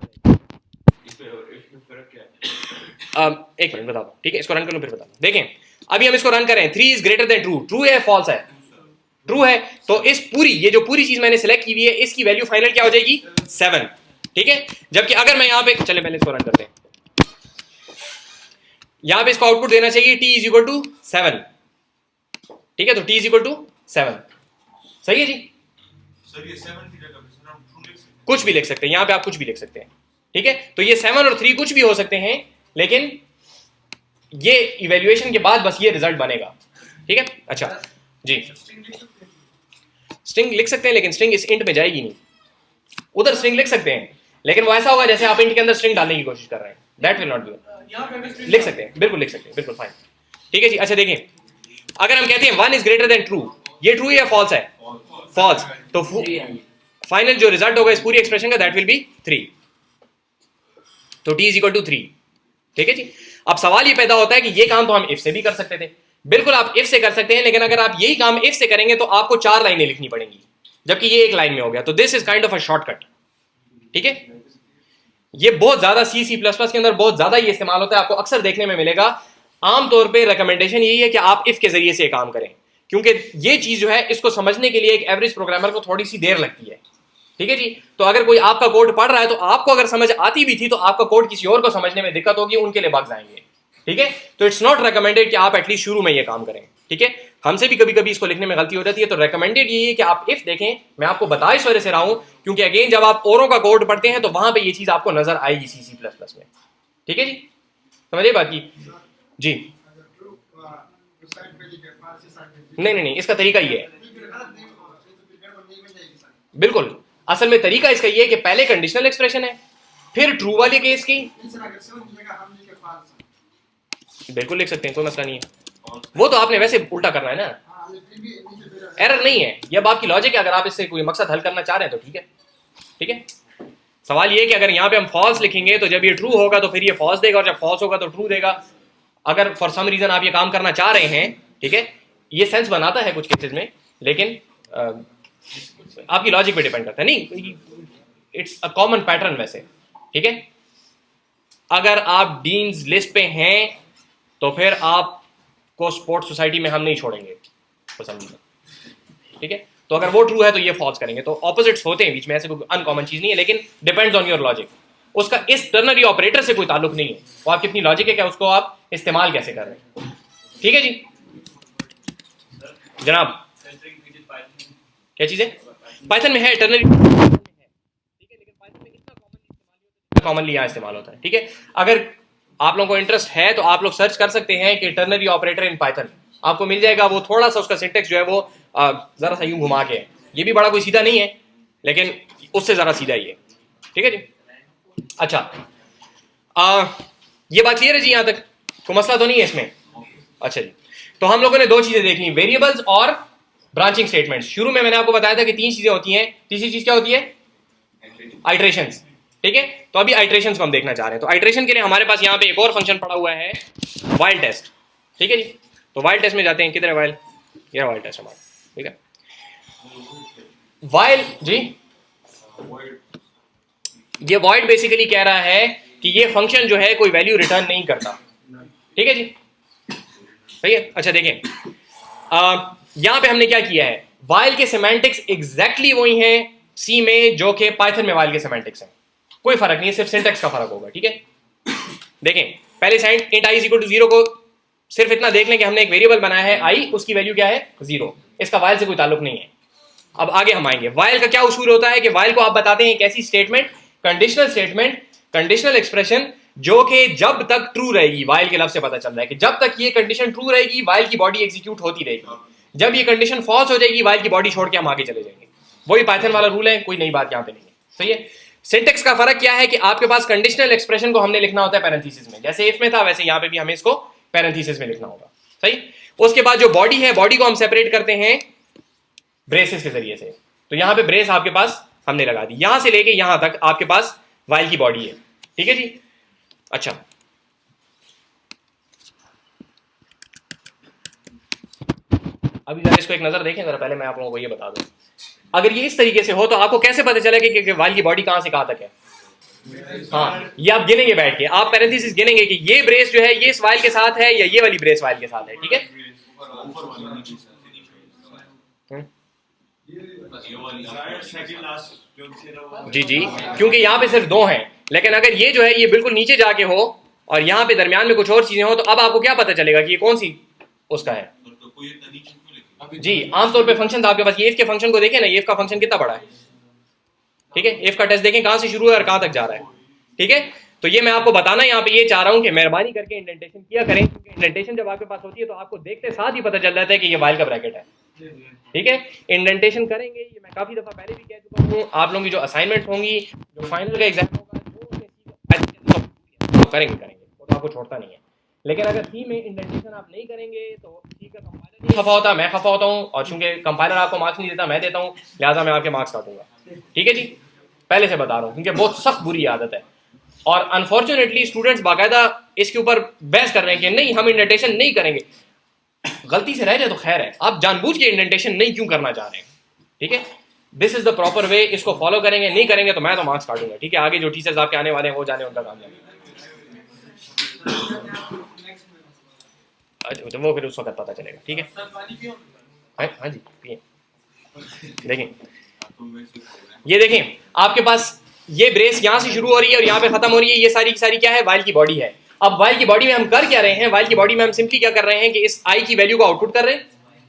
एक मिनट बताता हूं। ठीक है, इसको रन कर लो फिर बताता हूं। देखें अभी हम इसको रन करें, 3 is greater than true, true है फॉल्स है, ट्रू है, तो इस पूरी ये जो पूरी चीज मैंने सिलेक्ट की हुई है इसकी वैल्यू फाइनल क्या हो जाएगी 7। ठीक है, जबकि अगर मैं यहां पे चले पहले इसको रन करते हैं, यहां पे इसको आउटपुट देना चाहिए t इज इक्वल टू 7। ठीक है, तो t इज इक्वल टू 7। सही है जी, सर ये 7 की जगह पे सर हम ट्रू लिख सकते हैं। कुछ भी लिख सकते हैं, यहां पे आप कुछ भी लिख सकते हैं। ठीक है, तो ये 7 और 3 कुछ भी हो सकते हैं, लेकिन ये इवैल्यूएशन के बाद बस ये रिजल्ट बनेगा। ठीक है, अच्छा जी, स्ट्रिंग लिख सकते हैं लेकिन स्ट्रिंग इस इंट में जाएगी नहीं। उधर स्ट्रिंग लिख सकते हैं लेकिन वो ऐसा होगा जैसे आप इंट के अंदर स्ट्रिंग डालने की कोशिश कर रहे हैं, दैट विल नॉट बी। यहां पे अगर लिख सकते हैं, बिल्कुल लिख सकते हैं, बिल्कुल फाइन। ठीक है जी, अच्छा देखें अगर हम कहते हैं 1 इज ग्रेटर देन ट्रू, ये ट्रू या फॉल्स है, फॉल्स, तो फाइनल जो रिजल्ट होगा इस पूरी एक्सप्रेशन का दैट विल बी 3। तो t इज इक्वल टू 3। ठीक है जी, अब सवाल ये पैदा होता है कि ये काम तो हम इफ से भी कर सकते थे। बिल्कुल आप इफ से कर सकते हैं, लेकिन अगर आप यही काम इफ से करेंगे तो आपको 4 लाइनें लिखनी पड़ेंगी, जबकि ये एक लाइन में हो गया। तो this is kind of a shortcut. ठीक है, ये बहुत ज्यादा C++ के अंदर बहुत ज्यादा ये इस्तेमाल होता है, आपको अक्सर देखने में मिलेगा। आमतौर पे रिकमेंडेशन यही है कि आप इफ के जरिए से काम करें, क्योंकि ये चीज जो है इसको समझने के लिए एक एवरेज प्रोग्रामर को थोड़ी सी देर लगती है। ठीक है जी, तो अगर कोई आपका कोड पढ़ रहा है तो आपको अगर समझ आती भी थी तो आपका कोड किसी और को समझने में दिक्कत होगी, उनके लिए बग्स आएंगे। ठीक है, तो इट्स नॉट रिकमेंडेड कि आप एटलीस्ट शुरू में ये काम करें। ठीक है, हमसे भी कभी कभी इसको लिखने में गलती हो जाती है, तो रिकमेंडेड यही है कि आप इफ देखें। मैं आपको बता इस वजह से रहा हूं क्योंकि अगेन जब आप औरों का कोड पढ़ते हैं तो वहां पे ये चीज आपको नजर आएगी C++ में। ठीक है जी, समझिए बात की जी। अगर ट्रू तो साइड पे लिखे फॉल्स साइड पे नहीं नहीं नहीं, इसका तरीका ये है, गलत नहीं होगा तो फिर गड़बड़ नहीं बन जाएगी सारी। बिल्कुल असल में तरीका इसका ये है कि पहले कंडीशनल एक्सप्रेशन है, फिर ट्रू वाले केस की तीसरा अगर 7 की जगह हम लिखे फॉल्स, बिल्कुल लिख सकते हैं, कोई मसला नहीं है। वो तो आपने वैसे उल्टा करना है ना, हां ये फिर भी नीचे फिर एरर नहीं है, ये अब आपकी लॉजिक है। अगर आप इससे कोई मकसद हल करना चाह रहे हैं तो ठीक है। ठीक है, सवाल ये है कि अगर यहाँ पे हम फॉल्स लिखेंगे तो जब ये ट्रू होगा तो फिर ये फॉल्स देगा, और जब फॉल्स होगा तो ट्रू देगा। अगर फॉर सम रीजन आप ये काम करना चाह रहे हैं, ठीक है, ये सेंस बनाता है कुछ केसेस में, लेकिन आपकी लॉजिक पे डिपेंड करता है। नहीं, इट्स अ कॉमन पैटर्न वैसे। ठीक है, अगर आप डीन्स लिस्ट पे हैं तो फिर आपको स्पोर्ट्स सोसाइटी में हम नहीं छोड़ेंगे पसंद। ठीक है, तो अगर वो ट्रू है तो ये फॉल्स करेंगे। तो ऑपोजिट्स होते हैं बीच में, ऐसे कोई अनकॉमन चीज नहीं है, लेकिन डिपेंड्स ऑन योर लॉजिक। उसका इस टर्नरी ऑपरेटर से कोई ताल्लुक नहीं है, वो आपकी अपनी लॉजिक है कि उसको आप इस्तेमाल कैसे कर रहे हैं। ठीक है जी जनाब, क्या चीज़ है? पाइथन में है टर्नरी, ठीक है, लेकिन पाइथन में इतना कॉमनली यहाँ इस्तेमाल होता है। ठीक है, अगर आप लोगों को इंटरेस्ट है तो आप लोग सर्च कर सकते हैं कि टर्नरी ऑपरेटर इन पाइथन, आपको मिल जाएगा। वो थोड़ा सा उसका सिंटेक्स जो है वो जरा सा यूं घुमा के है, ये भी बड़ा कोई सीधा नहीं है लेकिन उससे जरा सीधा ही है। ठीक है जी, अच्छा ये बात क्लियर है जी, यहाँ तक कोई मसला तो नहीं है इसमें? अच्छा जी, तो हम लोगों ने दो चीजें देख ली, वेरिएबल्स और ब्रांचिंग स्टेटमेंट्स। शुरू में मैंने आपको बताया था कि तीन चीजें होती हैं, तीसरी चीज क्या होती है? आइट्रेशंस। ठीक है, तो अभी आइट्रेशंस को हम देखना चाह रहे हैं। तो आइट्रेशन के लिए हमारे पास यहाँ पे एक और फंक्शन पड़ा हुआ है, वाइल टेस्ट। ठीक है जी, तो वाइल टेस्ट में जाते हैं। किधर है वाइल? ये वाइल टेस्ट हमारा। ठीक है, वाइल जी, ये वॉइड बेसिकली कह रहा है कि ये फंक्शन जो है कोई वैल्यू रिटर्न नहीं करता। ठीक है जी, सही है। अच्छा देखें, यहां पे हमने क्या किया है, वाइल के सेमेंटिक्स एग्जैक्टली वही हैं सी में जो कि पाइथन में वाइल के सेमेंटिक्स हैं, कोई फर्क नहीं है, सिर्फ सिंटेक्स का फर्क होगा। ठीक है, देखें पहले side int i is equal to 0 को सिर्फ इतना देख लें कि हमने एक वेरिएबल बनाया है आई, उसकी वैल्यू क्या है? 0। इसका वाइल से कोई ताल्लुक नहीं है। अब आगे हम आएंगे, वाइल का क्या उसूल होता है कि वाइल को आप बताते हैं एक ऐसी statement, conditional statement, conditional expression जो कि जब तक ट्रू रहेगी, वाइल के लफ्ज से पता चल रहा है कि जब तक ये कंडीशन ट्रू रहेगी वाइल की बॉडी एग्जीक्यूट होती रहेगी, जब ये कंडीशन फॉल्स हो जाएगी वाइल की बॉडी छोड़ के हम आगे चले जाएंगे। वही पाइथन वाला रूल है, कोई नई बात यहाँ पे नहीं है। सही है, सिंटेक्स का फर्क क्या है कि आपके पास कंडीशनल एक्सप्रेशन को हमने लिखना होता है पैरेंथेसिस में, जैसे इफ में था वैसे यहाँ पे भी हमें इसको पैरेंथेसिस में लिखना होगा। सही, उसके बाद जो बॉडी है, बॉडी को हम सेपरेट करते हैं ब्रेसेस के जरिए से। तो यहाँ पे ब्रेस आपके पास हमने लगा दी, यहां से लेके यहां तक आपके पास वाइल की बॉडी है। ठीक है जी, अच्छा अभी जरा इसको एक नजर देखें जरा, पहले मैं आप लोगों को ये बता दूं, अगर ये इस तरीके से हो तो आपको कैसे पता चलेगा कि वाइल की बॉडी कहां से कहां तक है? हाँ, ये आप गिनेंगे बैठ के, आप पैरेंथेसिस गिनेंगे कि ये ब्रेस जो है ये इस वाइल के साथ है या ये वाली ब्रेस वाइल के साथ है। ठीक है, जी जी, क्योंकि यहाँ पे सिर्फ दो हैं, लेकिन अगर ये जो है ये बिल्कुल नीचे जाके हो और यहाँ पे दरमियान में कुछ और चीजें हो तो अब आपको क्या पता चलेगा कि ये कौन सी उसका है? जी, आमतौर पे फंक्शन आपके पास, ये इफ के फंक्शन को देखें ना, ये इफ का फंक्शन कितना बड़ा है। ठीक है, इफ का टेस्ट देखें कहां से शुरू है और कहां तक जा रहा है। ठीक है, तो ये मैं आपको बताना यहाँ पे ये चाह रहा हूँ कि मेहरबानी करके इंडेंटेशन किया करें, क्योंकि इंडेंटेशन जब आपके पास होती है तो आपको देखते साथ ही पता चल जाता है कि ये वाइल का ब्रैकेट है। ठीक है, इंडेंटेशन करेंगे, ये मैं काफी दफा पहले भी कह चुका हूँ। आप लोगों की जो असाइनमेंट होंगी, जो फाइनल का एग्जाम होगा, जो करेंगे वो तो आपको छोड़ता नहीं है, लेकिन अगर सी में इंडेंटेशन आप नहीं करेंगे तो सी का कंपाइलर नहीं खफा होता, मैं खफा होता हूँ, और चूंकि कंपाइलर आपको मार्क्स नहीं देता मैं देता हूँ, लिहाजा मैं आपके मार्क्स काटूंगा। ठीक है जी, पहले से बता रहा हूँ, क्योंकि बहुत सख्त बुरी आदत है और अनफॉर्चुनेटली स्टूडेंट्स बाकायदा इसके ऊपर बहस कर रहे हैं कि नहीं हम इंडेंटेशन नहीं करेंगे। गलती से रह जाए तो खैर है, आप जानबूझ के इंडेंटेशन नहीं क्यों करना चाह रहे हैं? ठीक है, this is the proper way, इसको फॉलो करेंगे, नहीं करेंगे तो मैं तो मार्क्स काटूंगा। ठीक है, आगे जो टीचर्स आपके आने वाले हैं वो जाने उनका काम जाने, तो वो फिर उस वक्त पता चलेगा। ठीक है, हाँ जी पिए। देखें, ये देखें आपके पास ये ब्रेस यहाँ से शुरू हो रही है और यहाँ पे खत्म हो रही है, ये सारी की सारी क्या है? वाइल की बॉडी है। अब वाइल की बॉडी में हम कर क्या रहे हैं? वाइल की बॉडी में हम सिंपली क्या कर रहे हैं कि इस आई की वैल्यू को आउटपुट कर रहे हैं।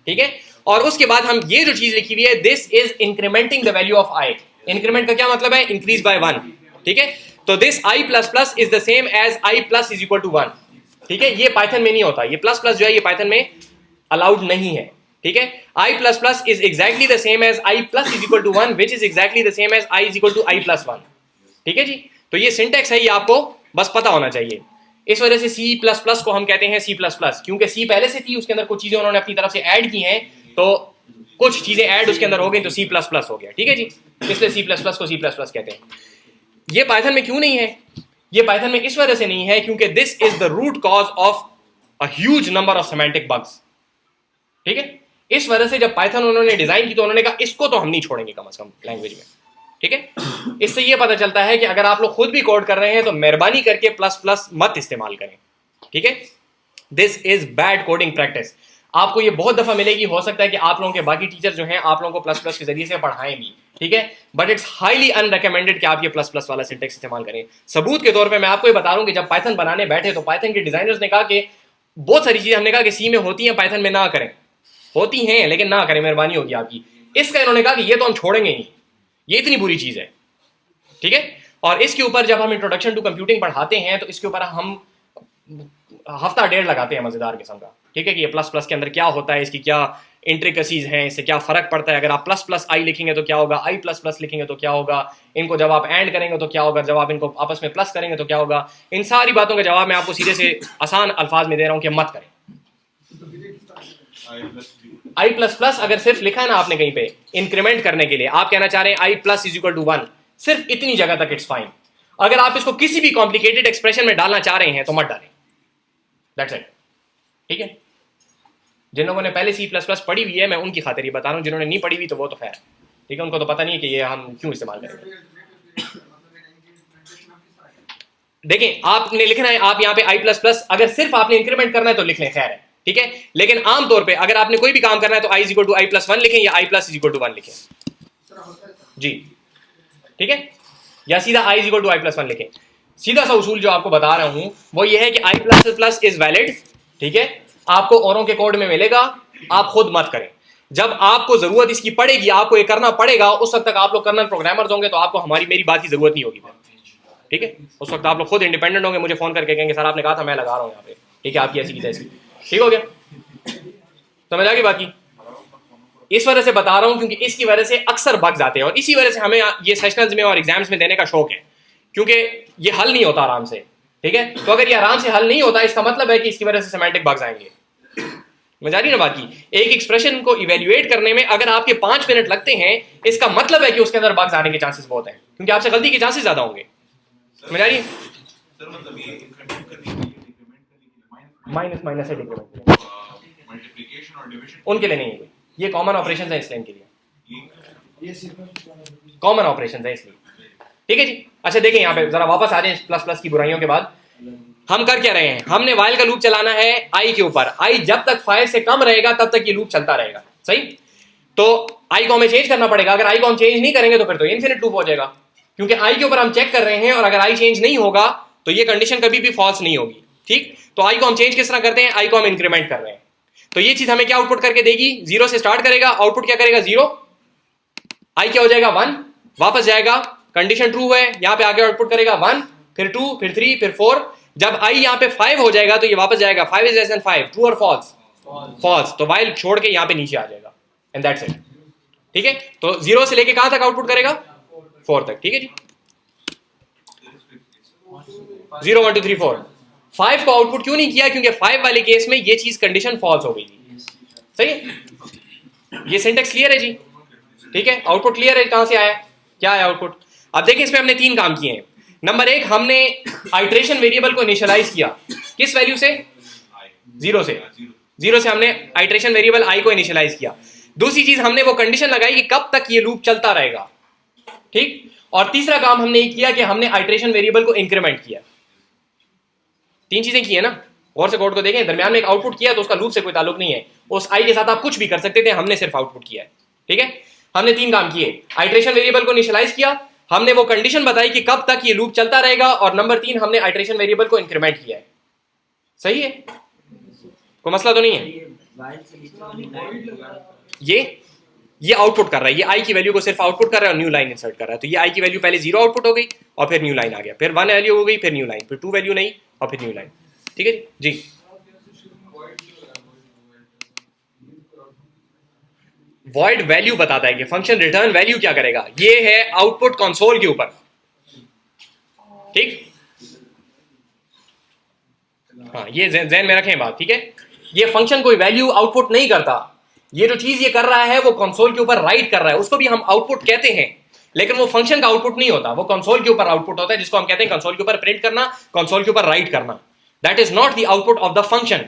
ठीक है, और उसके बाद हम ये जो चीज लिखी हुई है, this is incrementing the value of I. Increment का क्या मतलब है? Increase by 1। ठीक है, तो this I plus plus is the same as I plus is equal to 1। ठीक है, ये पाइथन में नहीं होता, ये प्लस प्लस जो है ये पाइथन में अलाउड नहीं है। ठीक है, I plus plus is exactly the same as I plus is equal to 1 which is exactly the same as I is equal to I plus 1। ठीक है जी, तो ये सिंटेक्स है, ये आपको बस पता होना चाहिए। इस वजह से सी प्लस प्लस को हम कहते हैं सी प्लस प्लस, क्योंकि सी पहले से थी, उसके अंदर कुछ चीजें उन्होंने अपनी तरफ से ऐड की हैं, तो कुछ चीजें ऐड उसके अंदर हो गई तो सी प्लस प्लस हो गया। ठीक है जी, इसलिए सी प्लस प्लस को सी प्लस प्लस कहते हैं। ये पाइथन में क्यों नहीं है? ये पाइथन में इस वजह से नहीं है क्योंकि this is the root cause of a huge number of semantic bugs. ठीक है, इस वजह से जब पाइथन उन्होंने डिजाइन की तो उन्होंने कहा इसको तो हम नहीं छोड़ेंगे कम से कम लैंग्वेज में। ठीक है, इससे ये पता चलता है कि अगर आप लोग खुद भी कोड कर रहे हैं तो मेहरबानी करके प्लस प्लस मत इस्तेमाल करें। ठीक है, this is bad coding practice. आपको ये बहुत दफ़ा मिलेगी, हो सकता है कि आप लोगों के बाकी टीचर जो हैं आप लोगों को प्लस प्लस के जरिए से पढ़ाएं भी, ठीक है, बट इट्स हाईली अनरिकमेंडेड कि आप ये प्लस प्लस वाला सिंटेक्स इस्तेमाल करें। सबूत के तौर पे मैं आपको ये बता रहा हूँ कि जब पाइथन बनाने बैठे तो पाइथन के डिजाइनर्स ने कहा कि बहुत सारी चीज़ें हमने कहा कि सी में होती हैं, पाइथन में ना करें, होती हैं लेकिन ना करें, मेहरबानी होगी आपकी। इसका इन्होंने कहा कि ये तो हम छोड़ेंगे नहीं, ये इतनी बुरी चीज़ है, ठीक है। और इसके ऊपर जब हम इंट्रोडक्शन टू कंप्यूटिंग पढ़ाते हैं तो इसके ऊपर हम हफ्ता डेढ़ लगाते हैं मज़ेदार किस्म का, ठीक है, कि ये प्लस प्लस के अंदर क्या होता है, इसकी क्या इंट्रिकसीज हैं, इससे क्या फ़र्क पड़ता है, अगर आप प्लस प्लस आई लिखेंगे तो क्या होगा, आई प्लस प्लस लिखेंगे तो क्या होगा, इनको जब आप एंड करेंगे तो क्या होगा, जब आप इनको आपस में प्लस करेंगे तो क्या होगा। इन सारी बातों का जवाब मैं आपको सीधे से आसान अल्फाज में दे रहा हूँ कि मत करें। आई प्लस प्लस अगर सिर्फ लिखा है ना आपने कहीं पे इंक्रीमेंट करने के लिए, आप कहना चाह रहे हैं आई प्लस इज इक्वल टू 1, सिर्फ इतनी जगह तक इट्स फाइन। अगर आप इसको किसी भी कॉम्प्लिकेटेड एक्सप्रेशन में डालना चाह रहे हैं तो मत डालें, दैट्स इट, ठीक है। जिन लोगों ने पहले सी प्लस प्लस पढ़ी हुई है मैं उनकी खातिर ये बता रहा हूँ, जिन्होंने नहीं पढ़ी हुई तो वो तो खैर ठीक है, उनको तो पता नहीं है कि ये हम क्यों इस्तेमाल करेंगे। देखें आपने लिखना है, आप यहाँ पे आई प्लस प्लस अगर सिर्फ आपने इंक्रीमेंट करना है तो लिख लें, खैर है, ठीक है, लेकिन आमतौर पे अगर आपने कोई भी काम करना है तो I is equal to I plus 1 लिखें या I plus is equal to 1 लिखें जी, ठीक है, या सीधा I is equal to I plus 1 लिखें। सीधा सा उसूल जो आपको बता रहा हूं वो ये है कि आई प्लस प्लस इज वैलिड, ठीक है, आपको औरों के कोड में मिलेगा, आप खुद मत करें। जब आपको जरूरत इसकी पड़ेगी, आपको ये करना पड़ेगा, उस वक्त तक आप लोग कर्नल प्रोग्रामर्स होंगे तो आपको हमारी मेरी बात की जरूरत नहीं होगी, ठीक है, उस वक्त आप लोग खुद इंडिपेंडेंट होंगे, मुझे फोन करके कहेंगे सर आपने कहा था मैं लगा रहा हूँ यहाँ पे, ठीक है, आपकी ऐसी की तैसी, ठीक हो गया, समझ आ गई बात की। इस वजह से बता रहा हूं क्योंकि इसकी वजह से अक्सर बग्स आते हैं और इसी वजह से हमें ये सेशनल्स में और एग्जाम्स में देने का शौक है, क्योंकि ये हल नहीं होता आराम से, ठीक है। तो अगर ये आराम से हल नहीं होता इसका मतलब है कि इसकी वजह से सेमेंटिक बग्स आएंगे। मजा आ रही ना बात की, एक एक्सप्रेशन को इवेल्युएट करने में अगर आपके 5 मिनट लगते हैं इसका मतलब है कि उसके अंदर बग्स आने के चांसेस बहुत हैं, क्योंकि आपसे गलती के चांसेस ज्यादा होंगे। मजा आ रही है, सर मतलब ये इंक्रीमेंट करने के लिए डिक्रीमेंट करने के लिए माइनस माइनस से डिक्रीमेंट मल्टीप्लिकेशन और डिवीजन उनके लिए नहीं है, ये कॉमन ऑपरेशन है इसलिए इनके लिए ये सिर्फ कॉमन ऑपरेशन है इसलिए, ठीक है जी। अच्छा देखें यहाँ पे जरा वापस आ रहे हैं प्लस प्लस की बुराइयों के बाद, हम कर क्या रहे हैं, हमने वाइल का लूप चलाना है आई के ऊपर, आई जब तक 5 से कम रहेगा तब तक ये लूप चलता रहेगा, सही। तो आई को हमें चेंज करना पड़ेगा, अगर आई को हम चेंज नहीं करेंगे तो फिर तो इनफिनिट लूप हो जाएगा, क्योंकि आई के ऊपर हम चेक कर रहे हैं और अगर आई चेंज नहीं होगा तो ये कंडीशन कभी भी फॉल्स नहीं होगी, ठीक। तो आई को हम चेंज किस तरह करते हैं, आई को हम इंक्रीमेंट कर रहे हैं, तो ये चीज हमें क्या आउटपुट करके देगी, 0 से स्टार्ट करेगा, आउटपुट क्या करेगा 0, आई क्या हो जाएगा 1, वापस जाएगा, कंडीशन ट्रू है, यहाँ पे आगे आउटपुट करेगा 1, फिर 2, फिर 3, फिर 4, जब आई यहाँ पे 5 हो जाएगा तो ये वापस जाएगा 5 इज लेस देन 5, ट्रू और फॉल्स, फॉल्स, तो वाइल छोड़ के यहाँ पे नीचे आ जाएगा एंड दैट्स इट, ठीक है। तो 0 से लेके कहां तक आउटपुट करेगा, 4 तक, ठीक है जी, 0 1 2 3 4। 5 को आउटपुट क्यों नहीं किया, क्योंकि 5 वाले केस में ये चीज कंडीशन फॉल्स हो गई थी, सही है। ये सिंटेक्स क्लियर है जी, ठीक है, आउटपुट क्लियर है, कहां से आया, क्या आया आउटपुट। अब देखिए इसमें हमने 3 काम किए हैं। नंबर 1 हमने आइट्रेशन वेरिएबल को इनिशियलाइज किया, किस वैल्यू से, 0 से, 0 से हमने आइट्रेशन वेरिएबल आई को इनिशियलाइज किया। दूसरी चीज हमने वो कंडीशन लगाई कि कब तक ये लूप चलता रहेगा, ठीक। और तीसरा काम हमने ये किया कि हमने आइट्रेशन वेरिएबल को इंक्रीमेंट किया। 3 चीजें की है ना, गौर से कोड को देखें, दरमियान में एक आउटपुट किया तो उसका लूप से कोई ताल्लुक नहीं है, उस आई के साथ आप कुछ भी कर सकते थे, हमने सिर्फ आउटपुट किया है, ठीक है। हमने 3 काम किए, आइट्रेशन वेरिएबल को इनिशियलाइज किया, हमने वो कंडीशन बताई कि कब तक ये लूप चलता रहेगा, और नंबर 3 हमने आइट्रेशन वेरिएबल को इंक्रीमेंट किया है, सही है, कोई मसला तो नहीं है। ये आउटपुट कर रहा है, ये आई की वैल्यू को सिर्फ आउटपुट कर रहा है और न्यू लाइन इंसर्ट कर रहा है, तो ये आई की वैल्यू पहले 0 आउटपुट हो गई और फिर न्यू लाइन आ गया, फिर 1 वैल्यू हो गई, फिर न्यू लाइन, फिर 2 वैल्यू नहीं और फिर न्यू लाइन, ठीक है जी। वॉइड वैल्यू बताता है कि फंक्शन रिटर्न वैल्यू क्या करेगा, ये है आउटपुट कंसोल के ऊपर, ठीक। हाँ ये ज़हन में रखें बात, ठीक है। ये फंक्शन कोई वैल्यू आउटपुट नहीं करता, ये जो चीज ये कर रहा है वो कंसोल के ऊपर राइट कर रहा है, उसको भी हम आउटपुट कहते हैं, लेकिन वो फंक्शन का आउटपुट नहीं होता, वो कंसोल के ऊपर आउटपुट होता है, जिसको हम कहते हैं कंसोल के ऊपर प्रिंट करना, कंसोल के ऊपर राइट करना। That is not the output of the function,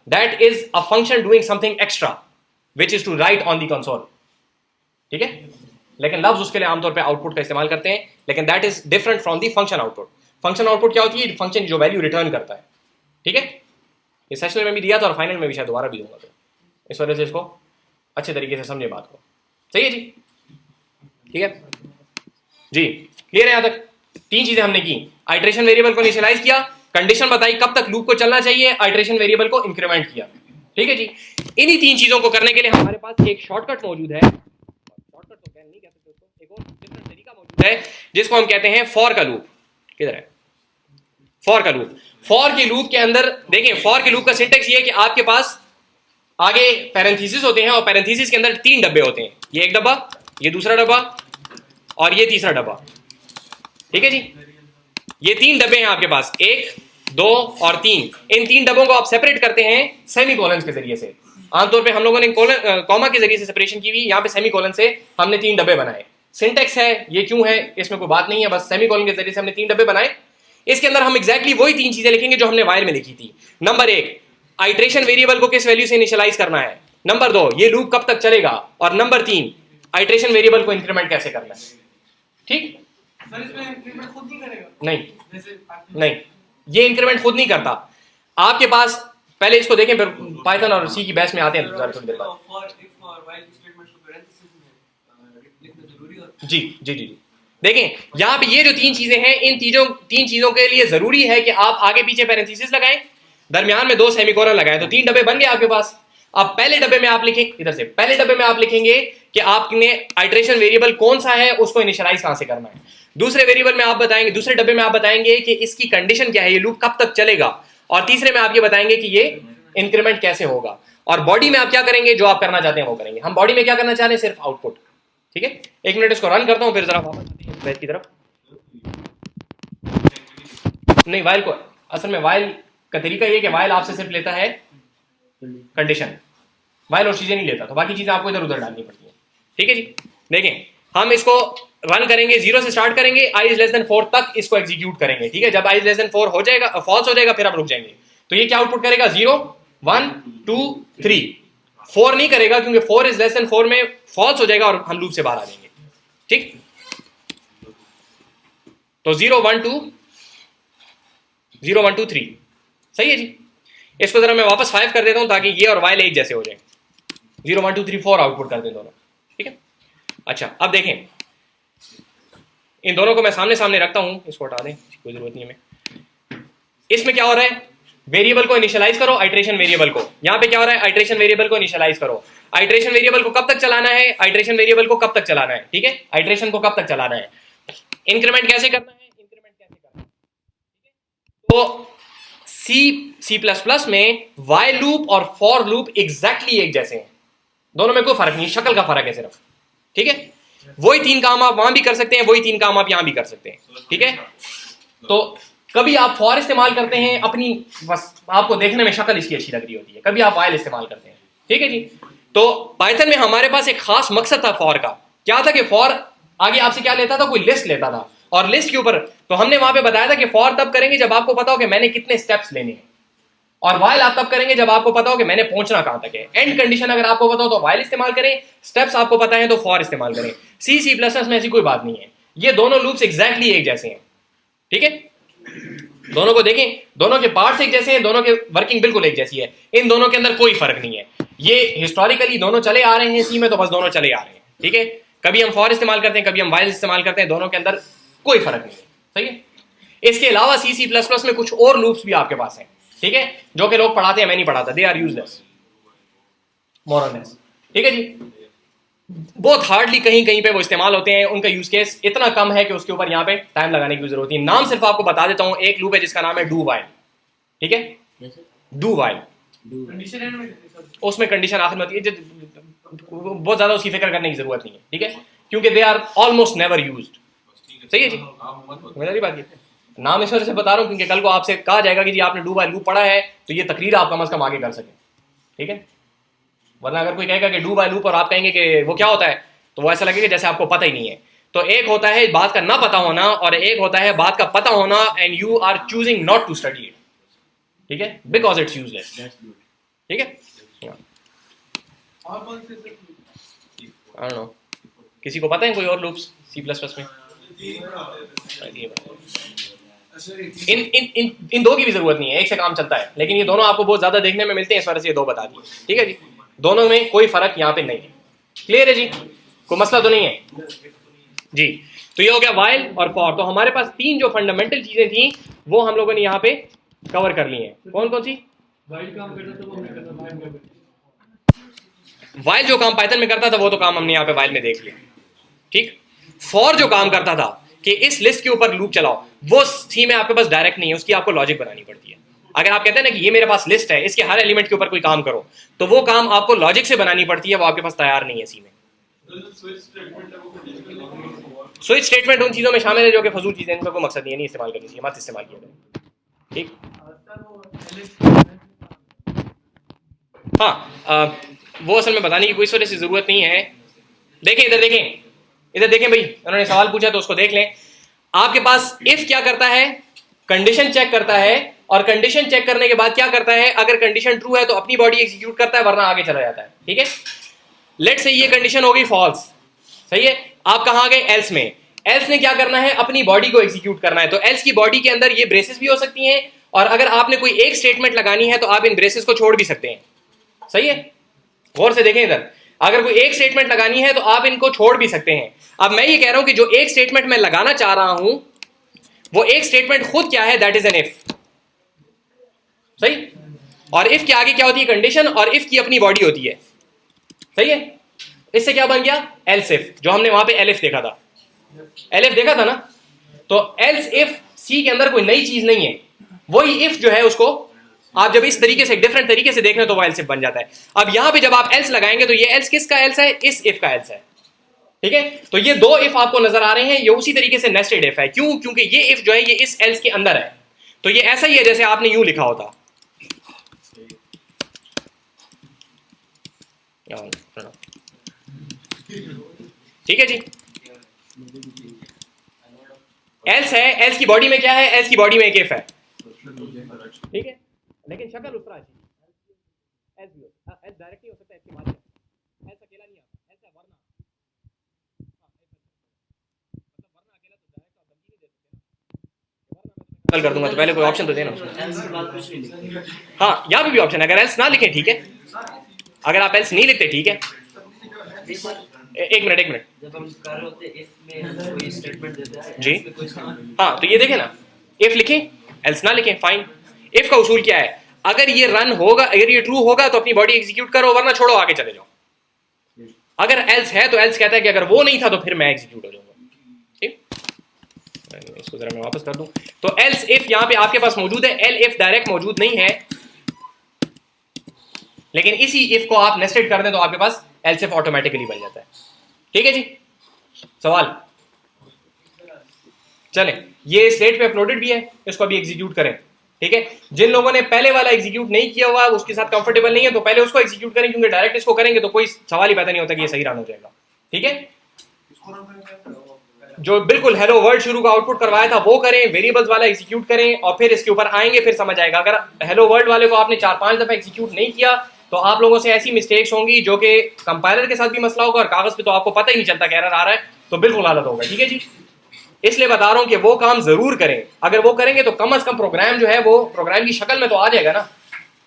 that is a function doing something extra which is to write on the console, ठीक है। लेकिन लफ्ज उसके लिए आमतौर पर आउटपुट का इस्तेमाल करते हैं, लेकिन that is different from the function output. Function output क्या होती है, फंक्शन जो वैल्यू रिटर्न करता है, ठीक है। ये सेशनल में भी दिया था और फाइनल में भी शायद दोबारा भी दूंगा, तो इस वजह से इसको अच्छे तरीके से समझे बात को। सही है जी, ठीक है जी, क्लियर है यहाँ तक? 3 चीजें हमने की, आइट्रेशन वेरिएबल को इनिशियलाइज किया, कंडीशन बताई कब तक लूप को चलना चाहिए, आइट्रेशन वेरिएबल को इंक्रीमेंट किया। ठीक है जी, इन्हीं 3 चीजों को करने के लिए हमारे पास एक शॉर्टकट मौजूद है, शॉर्टकट तो नहीं कह सकते उसको, एक और डिफरेंट तरीका मौजूद है जिसको हम कहते हैं फॉर का लूप। किधर है फॉर का लूप? फॉर के लूप के अंदर देखें, फॉर के लूप का सिंटेक्स ये है कि आपके पास आगे पैरेंथेसिस होते हैं और पैरेंथेसिस के अंदर 3 डब्बे होते हैं, ये एक डब्बा, ये दूसरा डब्बा और ये तीसरा डब्बा। ठीक है जी, ये 3 डब्बे हैं आपके पास, 1 2 और 3। इन 3 डब्बों को आप सेपरेट करते हैं सेमीकोलन के जरिए से। आमतौर पे हम लोगों ने कॉमा के जरिए से सेपरेशन की हुई, यहाँ पे सेमीकोलन से हमने 3 डब्बे बनाए। सिंटेक्स है, ये क्यों है इसमें कोई बात नहीं है, बस सेमीकोलन के जरिए से हमने 3 डब्बे बनाए। इसके अंदर हम एग्जैक्टली वही 3 चीजें लिखेंगे जो हमने वाइल में लिखी थी। नंबर 1, आइट्रेशन वेरिएबल को किस वैल्यू से इनिशियलाइज करना है। नंबर 2, ये लूप कब तक चलेगा। और नंबर 3, आइट्रेशन वेरिएबल को इंक्रीमेंट कैसे करना है। ठीक, सर इसमें इंक्रीमेंट खुद नहीं करेगा? नहीं जैसे नहीं, ये इंक्रीमेंट खुद नहीं करता। आपके पास पहले इसको देखें, फिर पाइथन और सी की बहस में आते हैं थोड़ी देर बाद। जी जी जी, देखें यहाँ पे ये जो 3 चीजें हैं, इन 3 चीजों के लिए जरूरी है कि आप आगे पीछे पैरेंथेसिस लगाएं, दरमियान में 2 सेमीकोलन लगाएं, तो 3 डब्बे बन गए आपके पास। अब पहले डब्बे में आप लिखें, इधर से पहले डब्बे में आप लिखेंगे कि आपने आइट्रेशन वेरिएबल कौन सा है, उसको इनिशियलाइज कहां से करना है। दूसरे वेरिएबल में आप बताएंगे, दूसरे डब्बे में आप बताएंगे कि इसकी कंडीशन क्या है, ये लूप कब तक चलेगा। और तीसरे में आप ये बताएंगे कि ये इंक्रीमेंट कैसे होगा। और बॉडी में आप क्या करेंगे, जो आप करना चाहते हैं वो करेंगे। हम बॉडी में क्या करना चाह रहे हैं, सिर्फ आउटपुट। ठीक है, 1 मिनट इसको रन करता हूं, फिर जरा वापस आते हैं बैच की तरफ। नहीं, वाइल को असल में वाइल का तरीका ये कि वाइल आपसे सिर्फ लेता है कंडीशन, वाइल और चीजें नहीं लेता, तो बाकी चीजें आपको इधर उधर डालनी पड़ती है। ठीक है जी, देखें हम इसको रन करेंगे, 0 से स्टार्ट करेंगे, i is less than 4 तक इसको एग्जीक्यूट करेंगे। ठीक है, जब i is less than 4 हो जाएगा, फॉल्स हो जाएगा, फिर आप रुक जाएंगे। तो ये क्या आउटपुट करेगा, 0 1 2 3। 4 नहीं करेगा क्योंकि 4 is less than 4 में फॉल्स हो जाएगा और हम लूप से बाहर आ जाएंगे। ठीक, तो 0 1 2 0 1 2 3 सही है जी। इसको जरा मैं वापस 5 कर देता हूं ताकि ये और वाइल एक जैसे हो जाए। 0 1 2 3 4 आउटपुट कर दें दोनों। ठीक है, अच्छा अब देखें, इन दोनों को मैं सामने सामने रखता हूं, इसको हटा दें, कोई जरूरत नहीं है हमें। इसमें क्या हो रहा है, वेरिएबल को इनिशियलाइज करो, आइट्रेशन वेरिएबल को। यहां पे क्या हो रहा है, आइट्रेशन वेरिएबल को इनिशियलाइज करो। आइट्रेशन वेरिएबल को कब तक चलाना है, आइट्रेशन वेरिएबल को कब तक चलाना है। ठीक है, आइट्रेशन को कब तक चलाना है, इंक्रीमेंट कैसे करना है, इंक्रीमेंट कैसे करना है। तो C++ में वाइल लूप और फॉर लूप एग्जैक्टली एक जैसे हैं, दोनों में कोई फर्क नहीं, शक्ल का फर्क है सिर्फ। ठीक है, वही 3 काम आप वहां भी कर सकते हैं, वही 3 काम आप यहां भी कर सकते हैं। ठीक है, तो कभी आप फॉर इस्तेमाल करते हैं अपनी, बस आपको देखने में शक्ल इसकी अच्छी लग रही होती है, कभी आप वाइल इस्तेमाल करते हैं। ठीक है जी, तो पाइथन में हमारे पास एक खास मकसद था फॉर का। क्या था कि फॉर आगे आपसे क्या लेता था, कोई लिस्ट लेता था, और लिस्ट के ऊपर तो हमने वहां पे बताया था कि फॉर तब करेंगे जब आपको पता हो कि मैंने कितने स्टेप्स लेने हैं, और वाइल आप तब करेंगे जब आपको पता हो कि मैंने पहुंचना कहां तक है। एंड कंडीशन अगर आपको पता हो तो वाइल इस्तेमाल करें, स्टेप्स आपको पता है तो फॉर इस्तेमाल करें। C++ में ऐसी कोई बात नहीं है, ये दोनों लूप्स एग्जैक्टली एक जैसे हैं। ठीक है, दोनों को देखें, दोनों के पार्ट्स एक जैसे हैं, दोनों के वर्किंग बिल्कुल एक जैसी है, इन दोनों के अंदर कोई फर्क नहीं है। ये हिस्टोरिकली दोनों चले आ रहे हैं सी में, तो बस दोनों चले आ रहे हैं। ठीक है, कभी हम फॉर इस्तेमाल करते हैं, कभी हम वाइल इस्तेमाल करते हैं, दोनों के अंदर कोई फर्क नहीं है। सही है, इसके अलावा C++ में कुछ और लूप्स भी आपके पास हैं। ठीक है, जो कि लोग पढ़ाते हैं, मैं नहीं पढ़ाता, दे आर यूजलेस मोर और लेस। ठीक है जी, बहुत हार्डली कहीं कहीं पे वो इस्तेमाल होते हैं, उनका यूज केस इतना कम है कि उसके ऊपर यहाँ पे टाइम लगाने की जरूरत नहीं। नाम सिर्फ आपको बता देता हूं, एक लूप है जिसका नाम है डू वाइल। ठीक है, डू वाइल, कंडीशन एंड में देते हैं सर। उसमें कंडीशन आखिर में होती है, बहुत ज्यादा उसकी फिक्र करने की जरूरत नहीं है। ठीक है, क्योंकि they are almost never used. सही है जी, मेरी बात ये नाम इस वजह से बता रहा हूँ क्योंकि कल को आपसे कहा जाएगा कि जी आपने डू वाइल लूप पढ़ा है, तो ये तकरीर आप कम अज कम आगे कर सकें। ठीक है, वरना अगर कोई कहेगा कि डू वाइल लूप और आप कहेंगे कि वो क्या होता है, तो वो ऐसा लगेगा जैसे आपको पता ही नहीं है। तो एक होता है बात का ना पता होना, और एक होता है बात का पता होना and you are choosing not to study it. ठीक है, बिकॉज इट्स यूजलेस। ठीक है, और कौन से सर? आई डोंट नो, किसी को पता है कोई और लूप्स C++ में? सर इन इन इन इन दो की भी जरूरत नहीं है, एक से काम चलता है, लेकिन ये दोनों आपको बहुत ज्यादा देखने में मिलते हैं, इस वजह से ये दो बता दिए। ठीक है जी, दोनों में कोई फर्क यहाँ पे नहीं है। क्लियर है जी, कोई मसला तो नहीं है जी। तो ये हो गया वाइल और फॉर। तो हमारे पास तीन जो फंडामेंटल चीजें थी वो हम लोगों ने यहाँ पे कवर कर ली हैं। कौन कौन सी? वाइल काम करता तो वो हमने करना वाइल में वाइल जो काम पाइथन में करता था वो तो काम हमने यहाँ पे वाइल में देख लिया। ठीक, फॉर जो काम करता था कि इस लिस्ट के ऊपर लूप चलाओ, वो सी में आपके पास डायरेक्ट नहीं है, उसकी आपको लॉजिक बनानी पड़ती है। अगर आप कहते हैं ना कि ये मेरे पास लिस्ट है, इसके हर एलिमेंट के ऊपर कोई काम करो, तो वो काम आपको लॉजिक से बनानी पड़ती है, वो आपके पास तैयार नहीं है सी में। स्विच स्टेटमेंट उन चीजों में शामिल है जो कि फजूल चीजें, इनका कोई मकसद नहीं है, नहीं इस्तेमाल करनी चाहिए, मत इस्तेमाल किया जाए। ठीक, हाँ, वो असल में बताने की कोई इस वजह से जरूरत नहीं है। देखें इधर, देखें इधर, देखें भाई, उन्होंने सवाल पूछा तो उसको देख लें। आपके पास इफ क्या करता है, कंडीशन चेक करता है, और कंडीशन चेक करने के बाद क्या करता है, अगर कंडीशन ट्रू है तो अपनी बॉडी एग्जीक्यूट करता है, वरना आगे चला जाता है। ठीक है, लेट से ये कंडीशन हो गई फॉल्स, सही है, आप कहाँ गए, एल्स में। एल्स ने क्या करना है, अपनी बॉडी को एग्जीक्यूट करना है। तो एल्स की बॉडी के अंदर ये ब्रेसेस भी हो सकती हैं, और अगर आपने कोई एक स्टेटमेंट लगानी है तो आप इन ब्रेसेस को छोड़ भी सकते हैं। सही है, गौर से देखें इधर, अगर कोई एक स्टेटमेंट लगानी है तो आप इनको छोड़ भी सकते हैं। अब मैं ये कह रहा हूं कि जो एक स्टेटमेंट मैं लगाना चाह रहा हूं वो एक स्टेटमेंट खुद क्या है, दैट इज एन इफ। सही, और इफ के आगे क्या होती है, कंडीशन, और इफ की अपनी बॉडी होती है। सही है, इससे क्या बन गया, एल्स इफ, जो हमने वहां पे एलिफ देखा था, एलिफ देखा था ना। तो एल्स इफ सी के अंदर कोई नई चीज नहीं है, वही इफ जो है उसको आप जब इस तरीके से डिफरेंट तरीके से देखना तो वो एल्स इफ बन जाता है। अब यहां पे जब आप एल्स लगाएंगे तो ये एल्स किसका एल्स है, इस इफ का एल्स है। ठीक है, तो ये दो इफ आपको नजर आ रहे हैं, ये उसी तरीके से नेस्टेड इफ है। क्यों? क्योंकि ये इफ जो है ये इस एल्स के अंदर है। तो ये ऐसा ही है जैसे आपने यूं लिखा होता। ठीक है जी, एल्स है, एल्स की बॉडी में क्या है, एल्स की बॉडी में एक इफ है। ठीक है, लेकिन शक्ल उस तरह चाहिए, एल्स भी हो, एल्स डायरेक्टली हो सकता है, इसके बाद एल्स अकेला नहीं आता, एल्स है वरना, मतलब वरना अकेला तो डायरेक्ट आप धमकी नहीं दे सकते ना, वरना कर दूंगा तो पहले कोई ऑप्शन तो देना उसमें। हाँ, यहाँ पे भी ऑप्शन है, अगर एल्स ना लिखें ठीक है, अगर आप एल्स नहीं लिखते ठीक है। एक मिनट, जब हम कर रहे होते इफ में कोई स्टेटमेंट देता है जी, में कोई हाँ, तो ये देखें ना, इफ लिखें एल्स ना लिखें, फाइन। इफ का उसूल क्या है, अगर ये रन होगा, अगर ये ट्रू होगा तो अपनी बॉडी एग्जीक्यूट करो, वरना छोड़ो आगे चले जाओ। अगर एल्स है तो एल्स कहता है कि अगर वो नहीं था तो फिर मैं एग्जीक्यूट हो जाऊंगा। ठीक, इसको जरा मैं वापस कर दूं। तो एल्स इफ यहां पे आपके पास मौजूद है, एल इफ डायरेक्ट मौजूद नहीं है, लेकिन इसी इफ को आप नेस्टेड कर दें तो आपके पास एल्स इफ ऑटोमेटिकली बन जाता है। ठीक है जी, सवाल चले, ये स्लेट पे अपलोडेड भी है, इसको अभी एग्जीक्यूट करें। ठीक है, जिन लोगों ने पहले वाला एग्जीक्यूट नहीं किया हुआ, उसके साथ कंफर्टेबल नहीं है, तो पहले उसको एग्जीक्यूट करें, क्योंकि डायरेक्ट इसको करेंगे तो कोई सवाल ही पैदा नहीं होता कि ये सही रन हो जाएगा। ठीक है, जो बिल्कुल हेलो वर्ल्ड शुरू का आउटपुट करवाया था वो करें, वेरिएबल्स वाला एग्जीक्यूट करें, और फिर इसके ऊपर आएंगे, फिर समझ आएगा। अगर हेलो वर्ल्ड वाले को आपने 4-5 दफा एग्जीक्यूट नहीं किया तो आप लोगों से ऐसी मिस्टेक्स होंगी जो कि कंपाइलर के साथ भी मसला होगा, और कागज पे तो आपको पता ही नहीं चलता कि एरर आ रहा है, तो बिल्कुल हालत होगा। ठीक है जी, इसलिए बता रहा हूं कि वो काम जरूर करें। अगर वो करेंगे तो कम से कम प्रोग्राम जो है वो प्रोग्राम की शक्ल में तो आ जाएगा ना।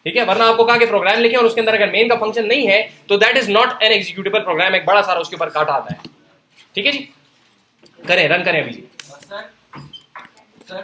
ठीक है, वरना आपको कहा कि प्रोग्राम लिखें और उसके अंदर अगर मेन का फंक्शन नहीं है तो that is not an executable program, एक बड़ा सारा उसके ऊपर काटा आता है। ठीक है जी, करें, रन करें अभी जी।